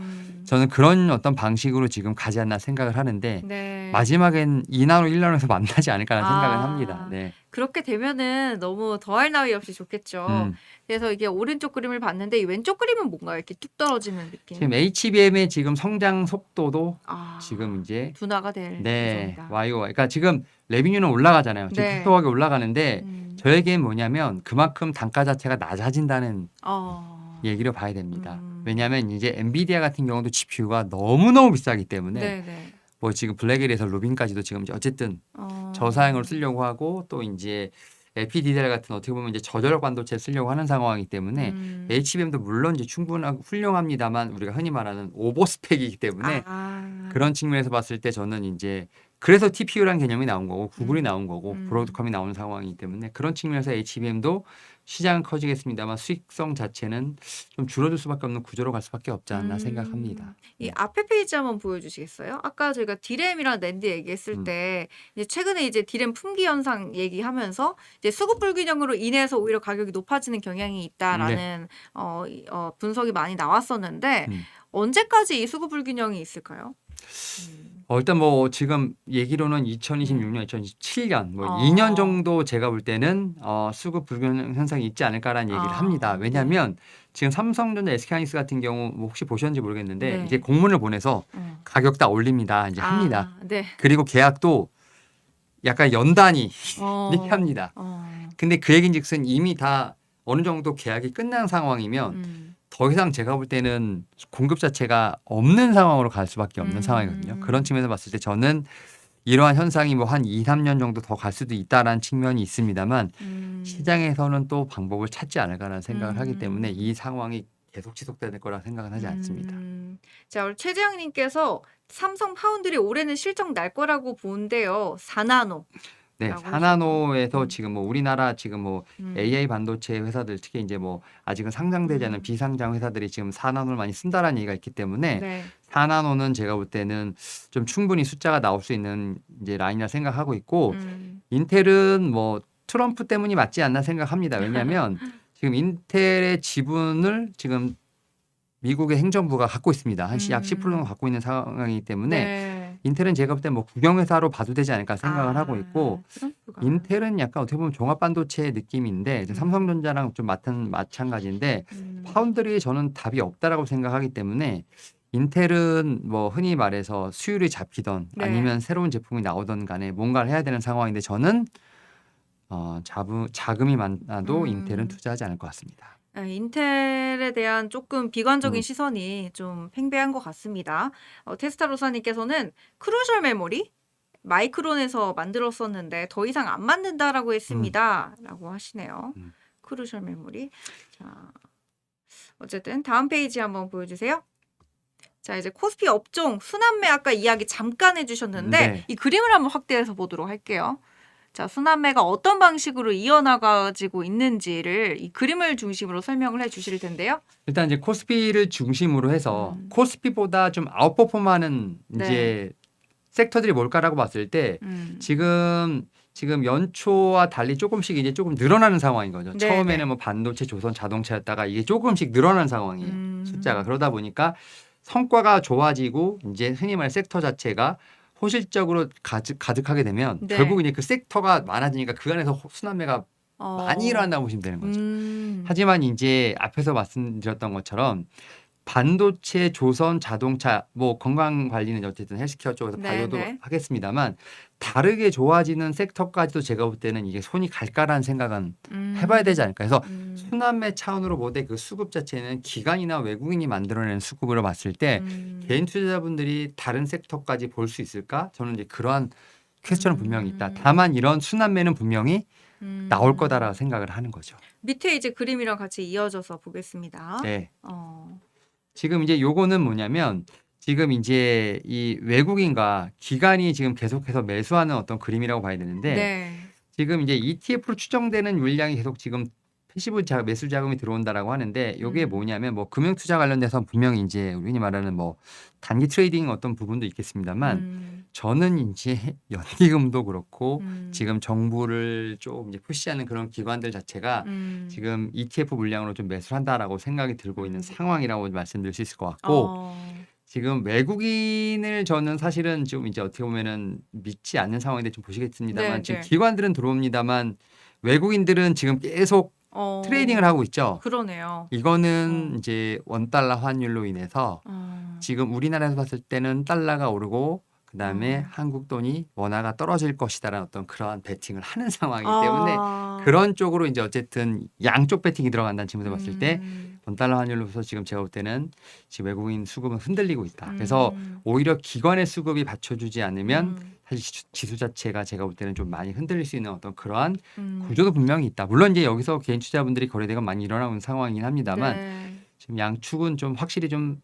저는 그런 어떤 방식으로 지금 가지 않나 생각을 하는데 네. 마지막엔 2나노, 1나노에서 만나지 않을까라는 생각을 합니다. 네. 그렇게 되면은 너무 더할 나위 없이 좋겠죠. 음. 그래서 이게 오른쪽 그림을 봤는데 이 왼쪽 그림은 뭔가요? 이렇게 뚝 떨어지는 느낌. 지금 HBM의 지금 성장 속도도 지금 아, 이제 둔화가 될 네, 예정이다. YOY. 그러니까 지금 레비뉴는 올라가잖아요. 지금 네. 급속하게 올라가는데 음. 저에게는 뭐냐면 그만큼 단가 자체가 낮아진다는 어. 얘기로 봐야 됩니다. 음. 왜냐하면 이제 엔비디아 같은 경우도 GPU가 너무너무 비싸기 때문에 네네. 뭐 지금 블랙엘에서 루빈까지도 지금 이제 어쨌든 어. 저사양으로 쓰려고 하고 또 이제 LPDDR 같은 어떻게 보면 이제 저저력 반도체 쓰려고 하는 상황이기 때문에 HBM도 물론 이제 충분하고 훌륭합니다만 우리가 흔히 말하는 오버스펙이기 때문에 아. 그런 측면에서 봤을 때 저는 이제 그래서 TPU라는 개념이 나온 거고 구글이 음. 나온 거고 음. 브로드컴이 나오는 상황이기 때문에 그런 측면에서 HBM도 시장은 커지겠습니다만 수익성 자체는 좀 줄어들 수밖에 없는 구조로 갈 수밖에 없지 않나 생각합니다. 이 앞에 페이지 한번 보여주시겠어요? 아까 저희가 디램이랑 낸드 얘기했을 음. 때 이제 최근에 이제 디램 품귀 현상 얘기하면서 이제 수급 불균형으로 인해서 오히려 가격이 높아지는 경향이 있다라는 분석이 많이 나왔었는데 음. 언제까지 이 수급 불균형이 있을까요? 일단 뭐 지금 얘기로는 2026년, 2027년 뭐 2년 정도 제가 볼 때는 수급 불균형 현상이 있지 않을까라는 얘기를 합니다. 네. 왜냐하면 지금 삼성전자, SK하이닉스 같은 경우 뭐 혹시 보셨는지 모르겠는데 네. 이제 공문을 보내서 가격 다 올립니다. 이제 합니다. 네. 그리고 계약도 약간 연단위 이렇게 어. 합니다. 근데 그 얘기인즉슨 이미 다 어느 정도 계약이 끝난 상황이면 더 이상 제가 볼 때는 공급 자체가 없는 상황으로 갈 수밖에 없는 상황이거든요. 그런 측면에서 봤을 때 저는 이러한 현상이 뭐 한 2, 3년 정도 더 갈 수도 있다라는 측면이 있습니다만 시장에서는 또 방법을 찾지 않을까라는 생각을 하기 때문에 이 상황이 계속 지속될 거라 생각은 하지 않습니다. 자, 우리 최재영님께서 삼성 파운드리 올해는 실적 날 거라고 본대요. 4나노. 네, 라고 4나노에서 하시고. 지금 뭐 우리나라 지금 뭐 AI 반도체 회사들 특히 이제 뭐 아직은 상장되지 않은 비상장 회사들이 지금 4나노를 많이 쓴다라는 얘기가 있기 때문에 네. 4나노는 제가 볼 때는 좀 충분히 숫자가 나올 수 있는 이제 라인이라 생각하고 있고 인텔은 뭐 트럼프 때문이 맞지 않나 생각합니다. 왜냐하면 지금 인텔의 지분을 지금 미국의 행정부가 갖고 있습니다. 한 약 10%는 갖고 있는 상황이기 때문에 네. 인텔은 제가 볼 때 뭐 국영회사로 봐도 되지 않을까 생각을 하고 있고 트럼프가. 인텔은 약간 어떻게 보면 종합 반도체 느낌인데 이제 삼성전자랑 좀 마찬가지인데 파운드리에 저는 답이 없다라고 생각하기 때문에 인텔은 뭐 흔히 말해서 수율이 잡히던 네. 아니면 새로운 제품이 나오던 간에 뭔가를 해야 되는 상황인데 저는 자금이 많아도 인텔은 투자하지 않을 것 같습니다. 인텔에 대한 조금 비관적인 음. 시선이 좀 팽배한 것 같습니다. 테스타로사님께서는 크루셜 메모리 마이크론에서 만들었었는데 더 이상 안 만든다라고 했습니다. 라고 하시네요. 음. 크루셜 메모리. 자, 어쨌든 다음 페이지 한번 보여주세요. 자, 이제 코스피 업종 순환매 아까 이야기 잠깐 해주셨는데 네. 이 그림을 한번 확대해서 보도록 할게요. 자, 순환매가 어떤 방식으로 이어나가지고 있는지를 이 그림을 중심으로 설명을 해 주실 텐데요. 일단 이제 코스피를 중심으로 해서 코스피보다 좀 아웃퍼폼하는 이제 섹터들이 뭘까라고 봤을 때 지금 연초와 달리 조금씩 이제 조금 늘어나는 상황인 거죠. 네, 처음에는 네. 뭐 반도체, 조선, 자동차였다가 이게 조금씩 늘어난 상황이에요. 숫자가 그러다 보니까 성과가 좋아지고 이제 흔히 말해 섹터 자체가 호실적으로 가득하게 되면 네. 결국 이제 그 섹터가 많아지니까 그 안에서 순환매가 많이 일어난다고 보시면 되는 거죠. 하지만 이제 앞에서 말씀드렸던 것처럼 반도체, 조선, 자동차, 뭐 건강 관리는 어쨌든 헬스케어 쪽에서 네, 바이오도 네. 하겠습니다만 다르게 좋아지는 섹터까지도 제가 볼 때는 이게 손이 갈까라는 생각은 해봐야 되지 않을까. 그래서 순환매 차원으로 보되 그 수급 자체는 기관이나 외국인이 만들어내는 수급으로 봤을 때 개인 투자자분들이 다른 섹터까지 볼 수 있을까? 저는 이제 그러한 퀘스천은 분명히 있다. 다만 이런 순환매는 분명히 나올 거다라고 생각을 하는 거죠. 밑에 이제 그림이랑 같이 이어져서 보겠습니다. 네. 지금 이제 요거는 뭐냐면 지금 이제 이 외국인과 기관이 지금 계속해서 매수하는 어떤 그림이라고 봐야 되는데 네. 지금 이제 ETF로 추정되는 물량이 계속 지금 패시브 매수 자금이 들어온다라고 하는데 이게 뭐냐면 뭐 금융 투자 관련돼서 분명히 이제 우리 말하는 뭐 단기 트레이딩 어떤 부분도 있겠습니다만 저는 이제 연기금도 그렇고 지금 정부를 좀 이제 푸시하는 그런 기관들 자체가 지금 ETF 물량으로 좀 매수를 한다라고 생각이 들고 있는 상황이라고 말씀드릴 수 있을 것 같고 지금 외국인을 저는 사실은 좀 이제 어떻게 보면은 믿지 않는 상황인데 좀 보시겠습니다만 지금 네네. 기관들은 들어옵니다만 외국인들은 지금 계속 트레이딩을 어 하고 있죠. 그러네요. 이거는 어. 이제 원달러 환율로 인해서 어. 지금 우리나라에서 봤을 때는 달러가 오르고 그다음에 어. 한국 돈이 원화가 떨어질 것이다라는 어떤 그러한 베팅을 하는 상황이기 때문에 아. 그런 쪽으로 이제 어쨌든 양쪽 베팅이 들어간다는 측면에서 봤을 때 음. 원달러 환율로서 지금 제가 볼 때는 지금 외국인 수급은 흔들리고 있다. 그래서 음. 오히려 기관의 수급이 받쳐주지 않으면 음. 사실 지수 자체가 제가 볼 때는 좀 많이 흔들릴 수 있는 어떤 그러한 음. 구조도 분명히 있다. 물론 이제 여기서 개인 투자분들이 거래대가 많이 일어나고 있는 상황이긴 합니다만 네. 지금 양축은 좀 확실히 좀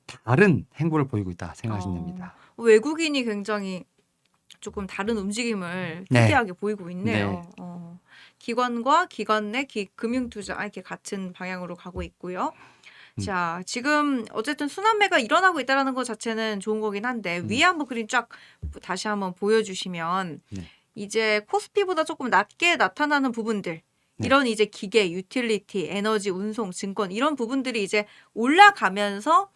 다른 행보를 보이고 있다 생각하시면 어. 됩니다. 외국인이 굉장히 조금 다른 움직임을 네. 특이하게 보이고 네. 있네요. 기관과 기관 내 금융투자 이렇게 같은 방향으로 가고 있고요. 음. 자, 지금 어쨌든 순환매가 일어나고 있다는 것 자체는 좋은 거긴 한데 위에 한번 그림 쫙 다시 한번 보여주시면 네. 이제 코스피보다 조금 낮게 나타나는 부분들 네. 이런 이제 기계, 유틸리티, 에너지, 운송, 증권 이런 부분들이 이제 올라가면서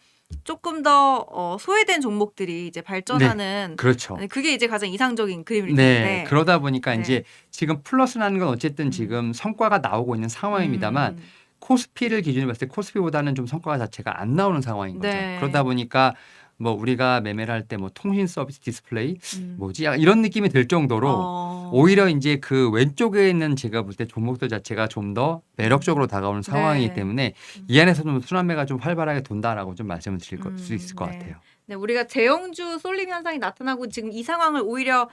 조금 더 소외된 종목들이 이제 네. 발전하는 그렇죠. 그게 이제 가장 이상적인 그림일 네. 텐데. 그러다 보니까 네. 인제 지금 플러스라는 건 어쨌든 지금 성과가 나오고 있는 상황입니다만 음. 코스피를 기준으로 봤을 때 코스피보다는 좀 성과가 자체가 안 나오는 상황인 거죠. 네. 그러다 보니까 뭐 우리가 매매를 할 때 뭐 통신 서비스 디스플레이 음. 뭐지? 약간 이런 느낌이 들 정도로 오히려 인제 그 왼쪽에 있는 제가 볼 때 종목들 자체가 좀 더 매력적으로 다가오는 상황이기 네. 때문에 이 안에서 좀 순환매가 좀 활발하게 돈다라고 좀 말씀을 드릴 수 있을 것 네. 같아요. 네, 우리가 대형주 쏠림 현상이 나타나고 지금 이 상황을 오히려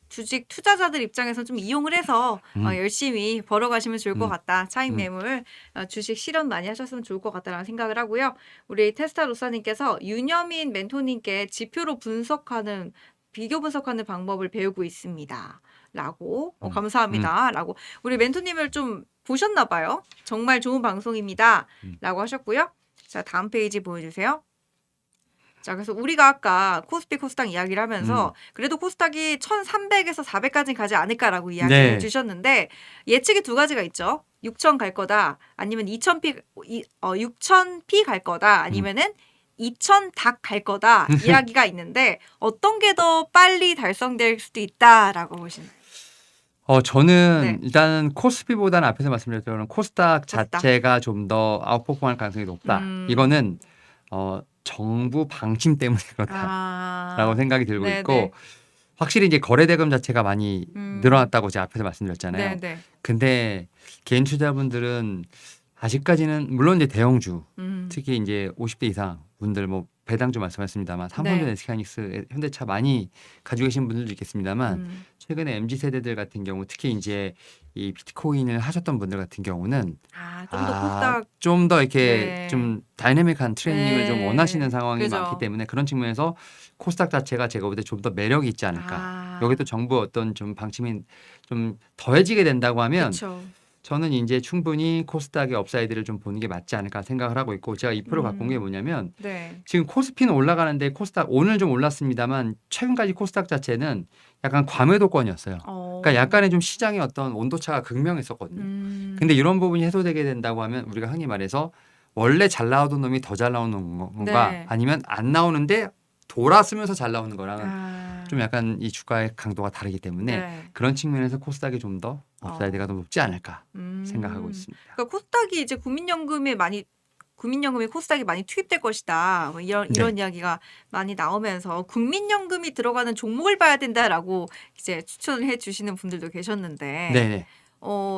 주식 투자자들 입장에서 좀 이용을 해서 열심히 벌어가시면 좋을 것 같다. 차익 매물, 주식 실현 많이 하셨으면 좋을 것 같다라는 생각을 하고요. 우리 테스타 로사님께서 윤여민 멘토님께 지표로 분석하는 비교 분석하는 방법을 배우고 있습니다. 라고 감사합니다. 라고 우리 멘토님을 좀 보셨나 봐요. 정말 좋은 방송입니다. 라고 하셨고요. 자, 다음 페이지 보여주세요. 자, 그래서 우리가 아까 코스피 코스닥 이야기를 하면서 그래도 코스닥이 1300에서 400까지 가지 않을까라고 이야기를 네. 해주셨는데 예측이 두 가지가 있죠. 6000 갈 거다. 아니면 6000P 갈 거다. 아니면은 2000 닭 갈 거다. 이야기가 있는데 어떤 게 더 빨리 달성될 수도 있다라고 보시나요? 저는 네. 일단은 코스피보다는 앞에서 말씀드렸던 코스닥 코스닥. 자체가 좀 더 아웃퍼폼할 가능성이 높다. 이거는 정부 방침 때문에 그렇다라고 생각이 들고 네네. 있고 확실히 이제 거래 대금 자체가 많이 늘어났다고 제가 앞에서 말씀드렸잖아요. 네네. 근데 개인 투자분들은 아직까지는 물론 이제 대형주 음. 특히 이제 50대 이상 분들 뭐 배당주 말씀하셨습니다만 삼성전 네. SK하이닉스 현대차 많이 가지고 계신 분들도 있겠습니다만 최근에 MZ 세대들 같은 경우 특히 이제 이 비트코인을 하셨던 분들 같은 경우는 좀 더 코스닥 좀 더 이렇게 네. 좀 다이내믹한 트레이닝을 좀 네. 원하시는 상황이 그죠. 많기 때문에 그런 측면에서 코스닥 자체가 제가 볼 때 좀 더 매력이 있지 않을까. 여기 또 정부 어떤 좀 방침이 좀 더해지게 된다고 하면 그쵸. 저는 이제 충분히 코스닥의 업사이드를 좀 보는 게 맞지 않을까 생각을 하고 있고 제가 이 표를 갖고 온 게 뭐냐면 네. 지금 코스피는 올라가는데 코스닥 오늘 좀 올랐습니다만 최근까지 코스닥 자체는 약간 과매도권이었어요. 그러니까 약간의 좀 시장의 어떤 온도차가 극명했었거든요. 근데 이런 부분이 해소되게 된다고 하면 우리가 흔히 말해서 원래 잘 나오던 놈이 더 잘 나오는 건가 네. 아니면 안 나오는데 돌아서면서 잘 나오는 거랑은 좀 약간 이 주가의 강도가 다르기 때문에 네. 그런 측면에서 코스닥이 좀 더 업사이드가 더 높지 않을까 생각하고 있습니다. 그러니까 코스닥이 이제 국민연금이 코스닥에 많이 투입될 것이다. 뭐 이런 네. 이야기가 많이 나오면서 국민연금이 들어가는 종목을 봐야 된다라고 이제 추천을 해 주시는 분들도 계셨는데 네네.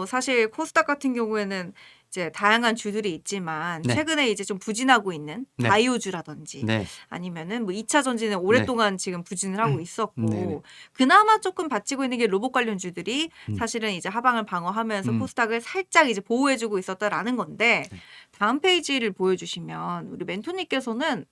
사실 코스닥 같은 경우에는 이제 다양한 주들이 있지만 네. 최근에 이제 좀 부진하고 있는 네. 바이오주라든지 네. 아니면은 뭐 2차 전지는 오랫동안 지금 부진을 하고 있었고 네네. 그나마 조금 받치고 있는 게 로봇 관련주들이 사실은 이제 하방을 방어하면서 코스닥을 살짝 이제 보호해주고 있었다라는 건데 다음 페이지를 보여주시면 우리 멘토님께서는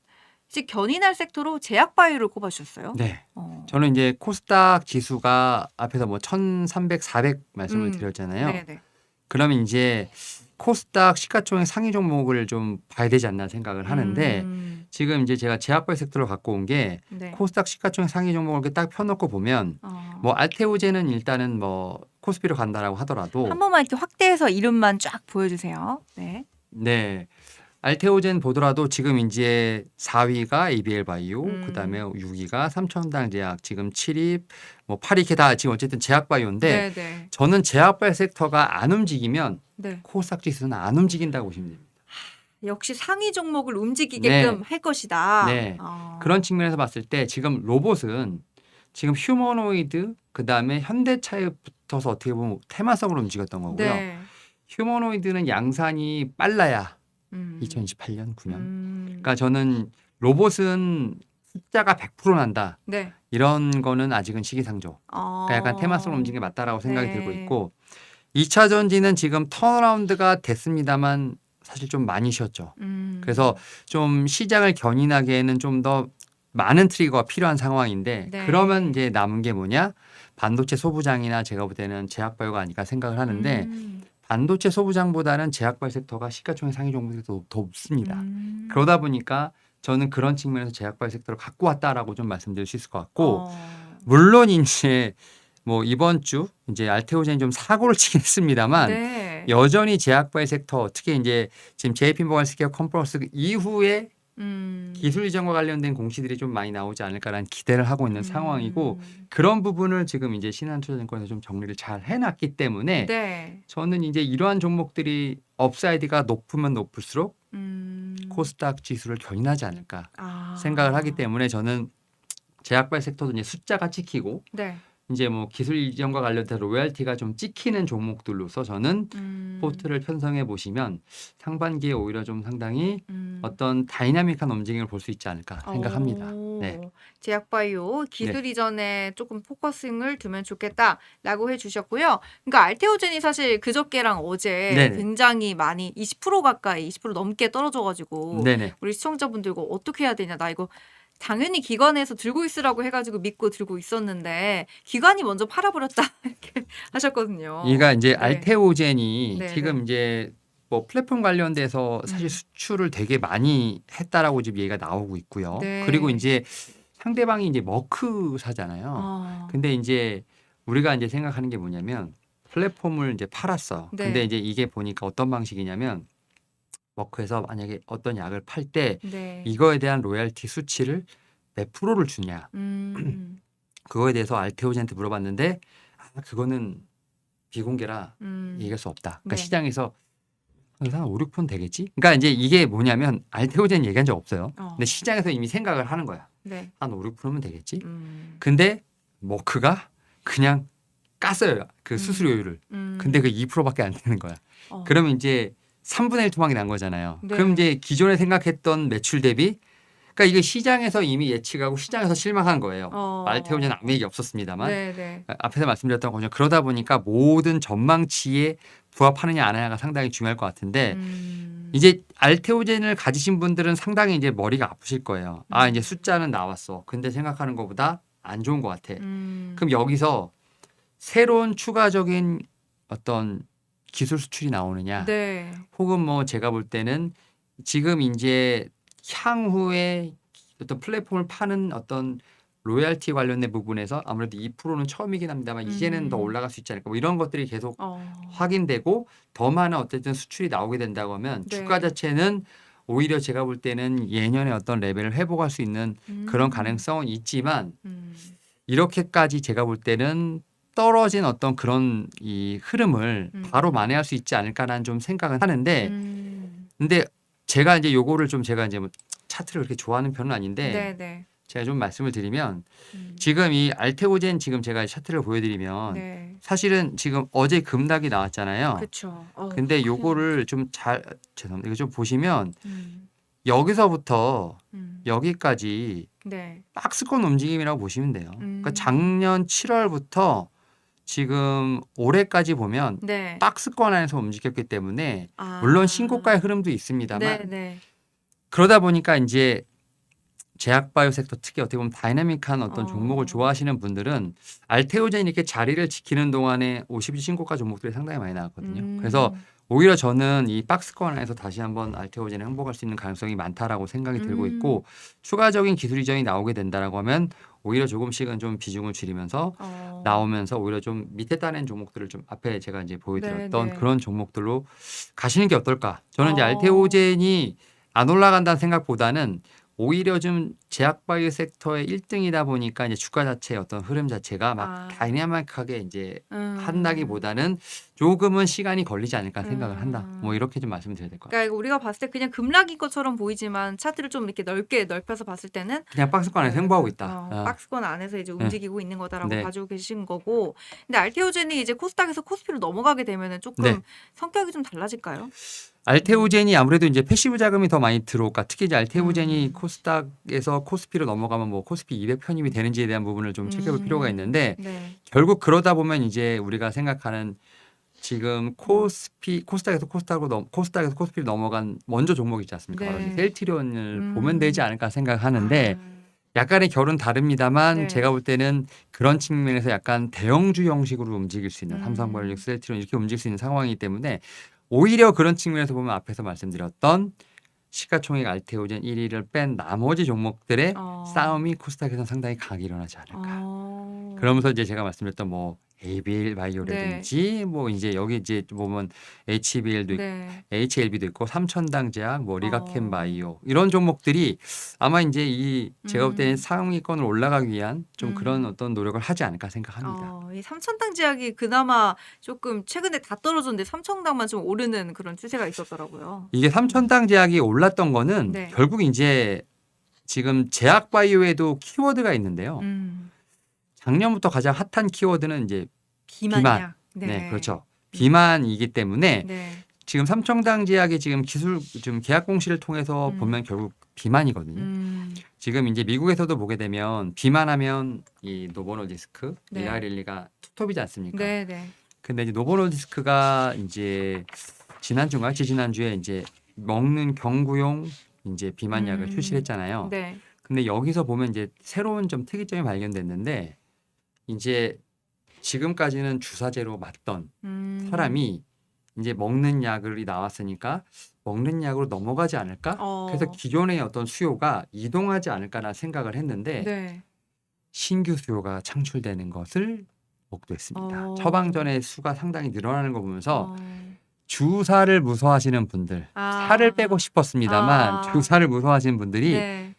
이제 견인할 섹터로 제약바이오를 꼽아주셨어요. 네. 저는 이제 코스닥 지수가 앞에서 뭐 1300, 400 말씀을 드렸잖아요. 네네. 그러면 이제 코스닥 시가총액 상위 종목을 좀 봐야 되지 않나 생각을 하는데 지금 이제 제가 제약바이오 섹터를 갖고 온 게 네. 코스닥 시가총액 상위 종목을 이렇게 딱 펴놓고 보면 뭐 알테오제는 일단은 뭐 코스피로 간다라고 하더라도 한 번만 이렇게 확대해서 이름만 쫙 보여주세요. 네. 네. 알테오젠 보더라도 지금 이제 4위가 ABL 바이오, 그다음에 음. 6위가 삼천당 제약, 지금 7위, 뭐 8위 이렇게 다 지금 어쨌든 제약 바이오인데 네네. 저는 제약 바이오 섹터가 안 움직이면 네. 코스닥 지수는 안 움직인다고 보시면 됩니다. 역시 상위 종목을 네, 움직이게끔 할 것이다. 네. 그런 측면에서 봤을 때 지금 로봇은 지금 휴머노이드, 그다음에 현대차에 붙어서 어떻게 보면 테마성으로 움직였던 거고요. 네. 휴머노이드는 양산이 빨라야 음. 2028년, 9년. 음. 그러니까 저는 숫자가 100% 난다. 네. 이런 거는 아직은 시기상조. 그러니까 약간 테마성으로 움직이는 게 맞다라고 생각이 들고 네. 있고 2차 전지는 지금 턴어라운드가 됐습니다만 사실 좀 많이 쉬었죠. 그래서 좀 시장을 견인하기에는 좀 더 많은 트리거가 필요한 상황인데 네. 그러면 이제 남은 게 뭐냐? 반도체 소부장이나 제가 볼 때는 제약바이오가 아닐까 생각을 하는데 반도체 소부장보다는 제약바이오 섹터가 시가총액 상위 종목이 더 높습니다. 그러다 보니까 저는 그런 측면에서 제약바이오 섹터를 갖고 왔다라고 좀 말씀드릴 수 있을 것 같고 물론 이제 뭐 이번 주 이제 알테오젠이 좀 사고를 치긴 했습니다만 네. 여전히 제약바이오 섹터 특히 이제 지금 JP모건 스퀘어 컨퍼런스 이후에 기술 이전과 관련된 공시들이 좀 많이 나오지 않을까라는 기대를 하고 있는 상황이고 그런 부분을 지금 이제 신한투자증권에서 좀 정리를 잘 해놨기 때문에 네. 저는 이제 이러한 종목들이 업사이드가 높으면 높을수록 코스닥 지수를 견인하지 않을까 생각을 하기 때문에 저는 제약바이오 섹터도 이제 숫자가 찍히고 네. 이제 뭐 기술 이전과 관련된 로열티가 좀 찍히는 종목들로서 저는 포트를 편성해 보시면 상반기에 오히려 좀 상당히 어떤 다이나믹한 움직임을 볼 수 있지 않을까 생각합니다. 네. 제약바이오 기술 이전에 조금 포커싱을 두면 좋겠다라고 해주셨고요. 그러니까 알테오젠이 사실 그저께랑 어제 네네. 굉장히 많이 20% 가까이 20% 넘게 떨어져가지고 네네. 우리 시청자분들과 어떻게 해야 되냐 나 이거 당연히 기관에서 들고 있으라고 해가지고 믿고 들고 있었는데 기관이 먼저 팔아버렸다 이렇게 하셨거든요. 이가 이제 네. 알테오젠이 네, 지금 이제 뭐 플랫폼 관련돼서 사실 수출을 되게 많이 했다라고 지금 얘기가 나오고 있고요. 네. 그리고 이제 상대방이 이제 머크사잖아요. 근데 이제 우리가 이제 생각하는 게 뭐냐면 플랫폼을 이제 팔았어. 네. 근데 이제 이게 보니까 어떤 방식이냐면 머크에서 만약에 어떤 약을 팔 때 네. 이거에 대한 로열티 수치를 몇 프로를 주냐. 그거에 대해서 알테오젠한테 물어봤는데 그거는 비공개라 얘기할 수 없다. 그러니까 네. 시장에서 한 5, 6% 되겠지? 그러니까 이제 이게 뭐냐면 알테오젠 얘기한 적 없어요. 근데 시장에서 이미 생각을 하는 거야. 네. 한 5, 6%면 되겠지? 음. 근데 머크가 그냥 깠어요. 그 수수료율을. 근데 그 2%밖에 안 되는 거야. 그러면 이제 3분의 1 토막이 난 거잖아요. 네. 그럼 이제 기존에 생각했던 매출 대비 그러니까 이게 시장에서 이미 예측하고 시장에서 실망한 거예요. 알테오젠 아무 얘기 없었습니다만 네. 앞에서 말씀드렸던 거죠. 그러다 보니까 모든 전망치에 부합하느냐 안 하느냐가 상당히 중요할 것 같은데 이제 알테오젠을 가지신 분들은 상당히 이제 머리가 아프실 거예요. 아 이제 숫자는 나왔어. 근데 생각하는 것보다 안 좋은 것 같아. 그럼 여기서 새로운 추가적인 어떤 기술 수출이 나오느냐 네. 혹은 뭐 제가 볼 때는 지금 이제 향후에 어떤 플랫폼을 파는 어떤 로열티 관련된 부분에서 아무래도 2%는 처음이긴 합니다만 이제는 더 올라갈 수 있지 않을까 뭐 이런 것들이 계속 확인되고 더 많은 어쨌든 수출이 나오게 된다고 하면 네. 주가 자체는 오히려 제가 볼 때는 예년의 어떤 레벨을 회복할 수 있는 그런 가능성은 있지만 이렇게까지 제가 볼 때는 떨어진 어떤 그런 이 흐름을 바로 만회할 수 있지 않을까라는 좀 생각은 하는데 근데 제가 이제 요거를 좀 제가 이제 뭐 차트를 그렇게 좋아하는 편은 아닌데 네. 제가 좀 말씀을 드리면 지금 이 알테오젠 지금 제가 차트를 보여드리면 네. 사실은 지금 어제 급락이 나왔잖아요. 그렇죠. 근데 요거를 좀 잘 죄송합니다. 이거 좀 보시면 여기서부터 여기까지 네. 박스권 움직임이라고 보시면 돼요. 그러니까 작년 7월부터 지금 올해까지 보면 네. 박스권 안에서 움직였기 때문에 물론 신고가의 흐름도 있습니다만 네. 그러다 보니까 이제 제약바이오 섹터 특히 어떻게 보면 다이나믹한 어떤 종목을 좋아하시는 분들은 알테오젠이 이렇게 자리를 지키는 동안에 50일 신고가 종목들이 상당히 많이 나왔거든요. 그래서 오히려 저는 이 박스권 안에서 다시 한번 알테오젠에 행복할 수 있는 가능성이 많다라고 생각이 들고 있고 추가적인 기술 이전이 나오게 된다라고 하면 오히려 조금씩은 좀 비중을 줄이면서 나오면서 오히려 좀 밑에 따낸 종목들을 좀 앞에 제가 이제 보여드렸던 네. 그런 종목들로 가시는 게 어떨까? 저는 이제 알테오젠이 안 올라간다는 생각보다는 오히려 좀 제약바이오 섹터의 1등이다 보니까 이제 주가 자체의 어떤 흐름 자체가 막 아. 다이나믹하게 이제 음. 한다기보다는 조금은 시간이 걸리지 않을까 생각을 한다. 음. 뭐 이렇게 좀 말씀을 드려야 될 것 같아요. 그러니까 우리가 봤을 때 그냥 급락인 것처럼 보이지만 차트를 좀 이렇게 넓게 넓혀서 봤을 때는 그냥 박스권 안에서 행보하고 있다. 박스권 안에서 이제 움직이고 있는 거다라고 네. 가지고 계신 거고. 근데 알테오젠이 이제 코스닥에서 코스피로 넘어가게 되면은 조금 네. 성격이 좀 달라질까요? 알테오젠이 아무래도 이제 패시브 자금이 더 많이 들어올까. 특히 이제 알테오젠이 음. 코스닥에서 코스피로 넘어가면 뭐 코스피 200 편입이 되는지에 대한 부분을 좀 체크해볼 필요가 있는데 네. 결국 그러다 보면 이제 우리가 생각하는 지금 코스닥에서 코스피로 넘어간 먼저 종목 있지 않습니까? 바로 이제 네. 셀트리온을 보면 되지 않을까 생각하는데 아. 약간의 결은 다릅니다만 네. 제가 볼 때는 그런 측면에서 약간 대형주 형식으로 움직일 수 있는 음. 삼성바이오로직스, 셀트리온 이렇게 움직일 수 있는 상황이기 때문에 오히려 그런 측면에서 보면 앞에서 말씀드렸던 시가총액 알테오젠 1위를 뺀 나머지 종목들의 싸움이 코스닥에서는 상당히 강하게 일어나지 않을까. 그러면서 이제 제가 말씀드렸던 뭐 ABL 바이오라든지 뭐 이제 여기 이제 보면 HBL도 있고 네. HLB도 있고 삼천당 제약, 뭐 리가켄 어. 바이오 이런 종목들이 아마 이제 이 제가 볼 때는 음. 상위권을 올라가기 위한 좀 그런 음. 어떤 노력을 하지 않을까 생각합니다. 이 삼천당 제약이 그나마 조금 최근에 다 떨어졌는데 삼천당만 좀 오르는 그런 추세가 있었더라고요. 이게 삼천당 제약이 올랐던 거는 네. 결국 이제 지금 제약 바이오에도 키워드가 있는데요. 작년부터 가장 핫한 키워드는 이제 비만약. 네, 그렇죠. 비만이기 때문에 네. 지금 삼천당 제약이 지금 좀 계약 공시를 통해서 보면 결국 비만이거든요. 지금 이제 미국에서도 보게 되면 비만하면 이 노보노디스크, 네. 일라릴리가 투톱이지 않습니까? 네, 네. 근데 이제 노보노디스크가 이제 지난주인가 지지난주에 이제 먹는 경구용 이제 비만약을 출시를 했잖아요. 네. 근데 여기서 보면 이제 새로운 좀 특이점이 발견됐는데 이제 지금까지는 주사제로 맞던 사람이 이제 먹는 약이 나왔으니까 먹는 약으로 넘어가지 않을까? 그래서 기존의 어떤 수요가 이동하지 않을까라는 생각을 했는데 네. 신규 수요가 창출되는 것을 목도했습니다. 처방전의 수가 상당히 늘어나는 거 보면서 주사를 무서워하시는 분들, 살을 빼고 싶었습니다만 주사를 무서워하시는 분들이 네.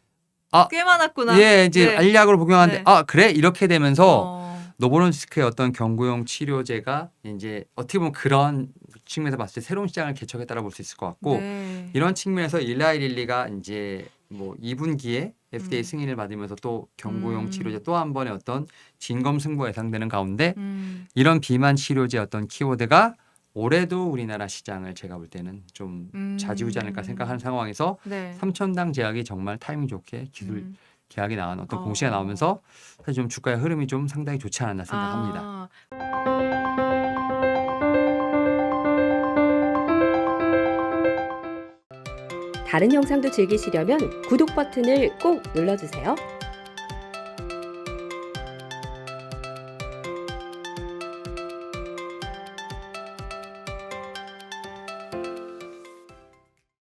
아, 꽤 많았구나. 예, 이제 네. 알약으로 복용하는데 네. 아, 그래? 이렇게 되면서 어. 노보노디스크의 어떤 경구용 치료제가 이제 어떻게 보면 그런 측면에서 봤을 때 새로운 시장을 개척했다고 볼 수 있을 것 같고 네. 이런 측면에서 일라이릴리가 이제 뭐 2분기에 FDA 승인을 받으면서 또 경구용 치료제 또 한 번의 어떤 진검승부가 예상되는 가운데 이런 비만 치료제 어떤 키워드가 올해도 우리나라 시장을 제가 볼 때는 좀 좌지우지 않을까 생각하는 상황에서 네. 삼천당 제약이 정말 타이밍 좋게 기술 계약이 나온 어떤 공시가 나오면서 사실 좀 주가의 흐름이 좀 상당히 좋지 않았나 생각합니다. 다른 영상도 즐기시려면 구독 버튼을 꼭 눌러주세요.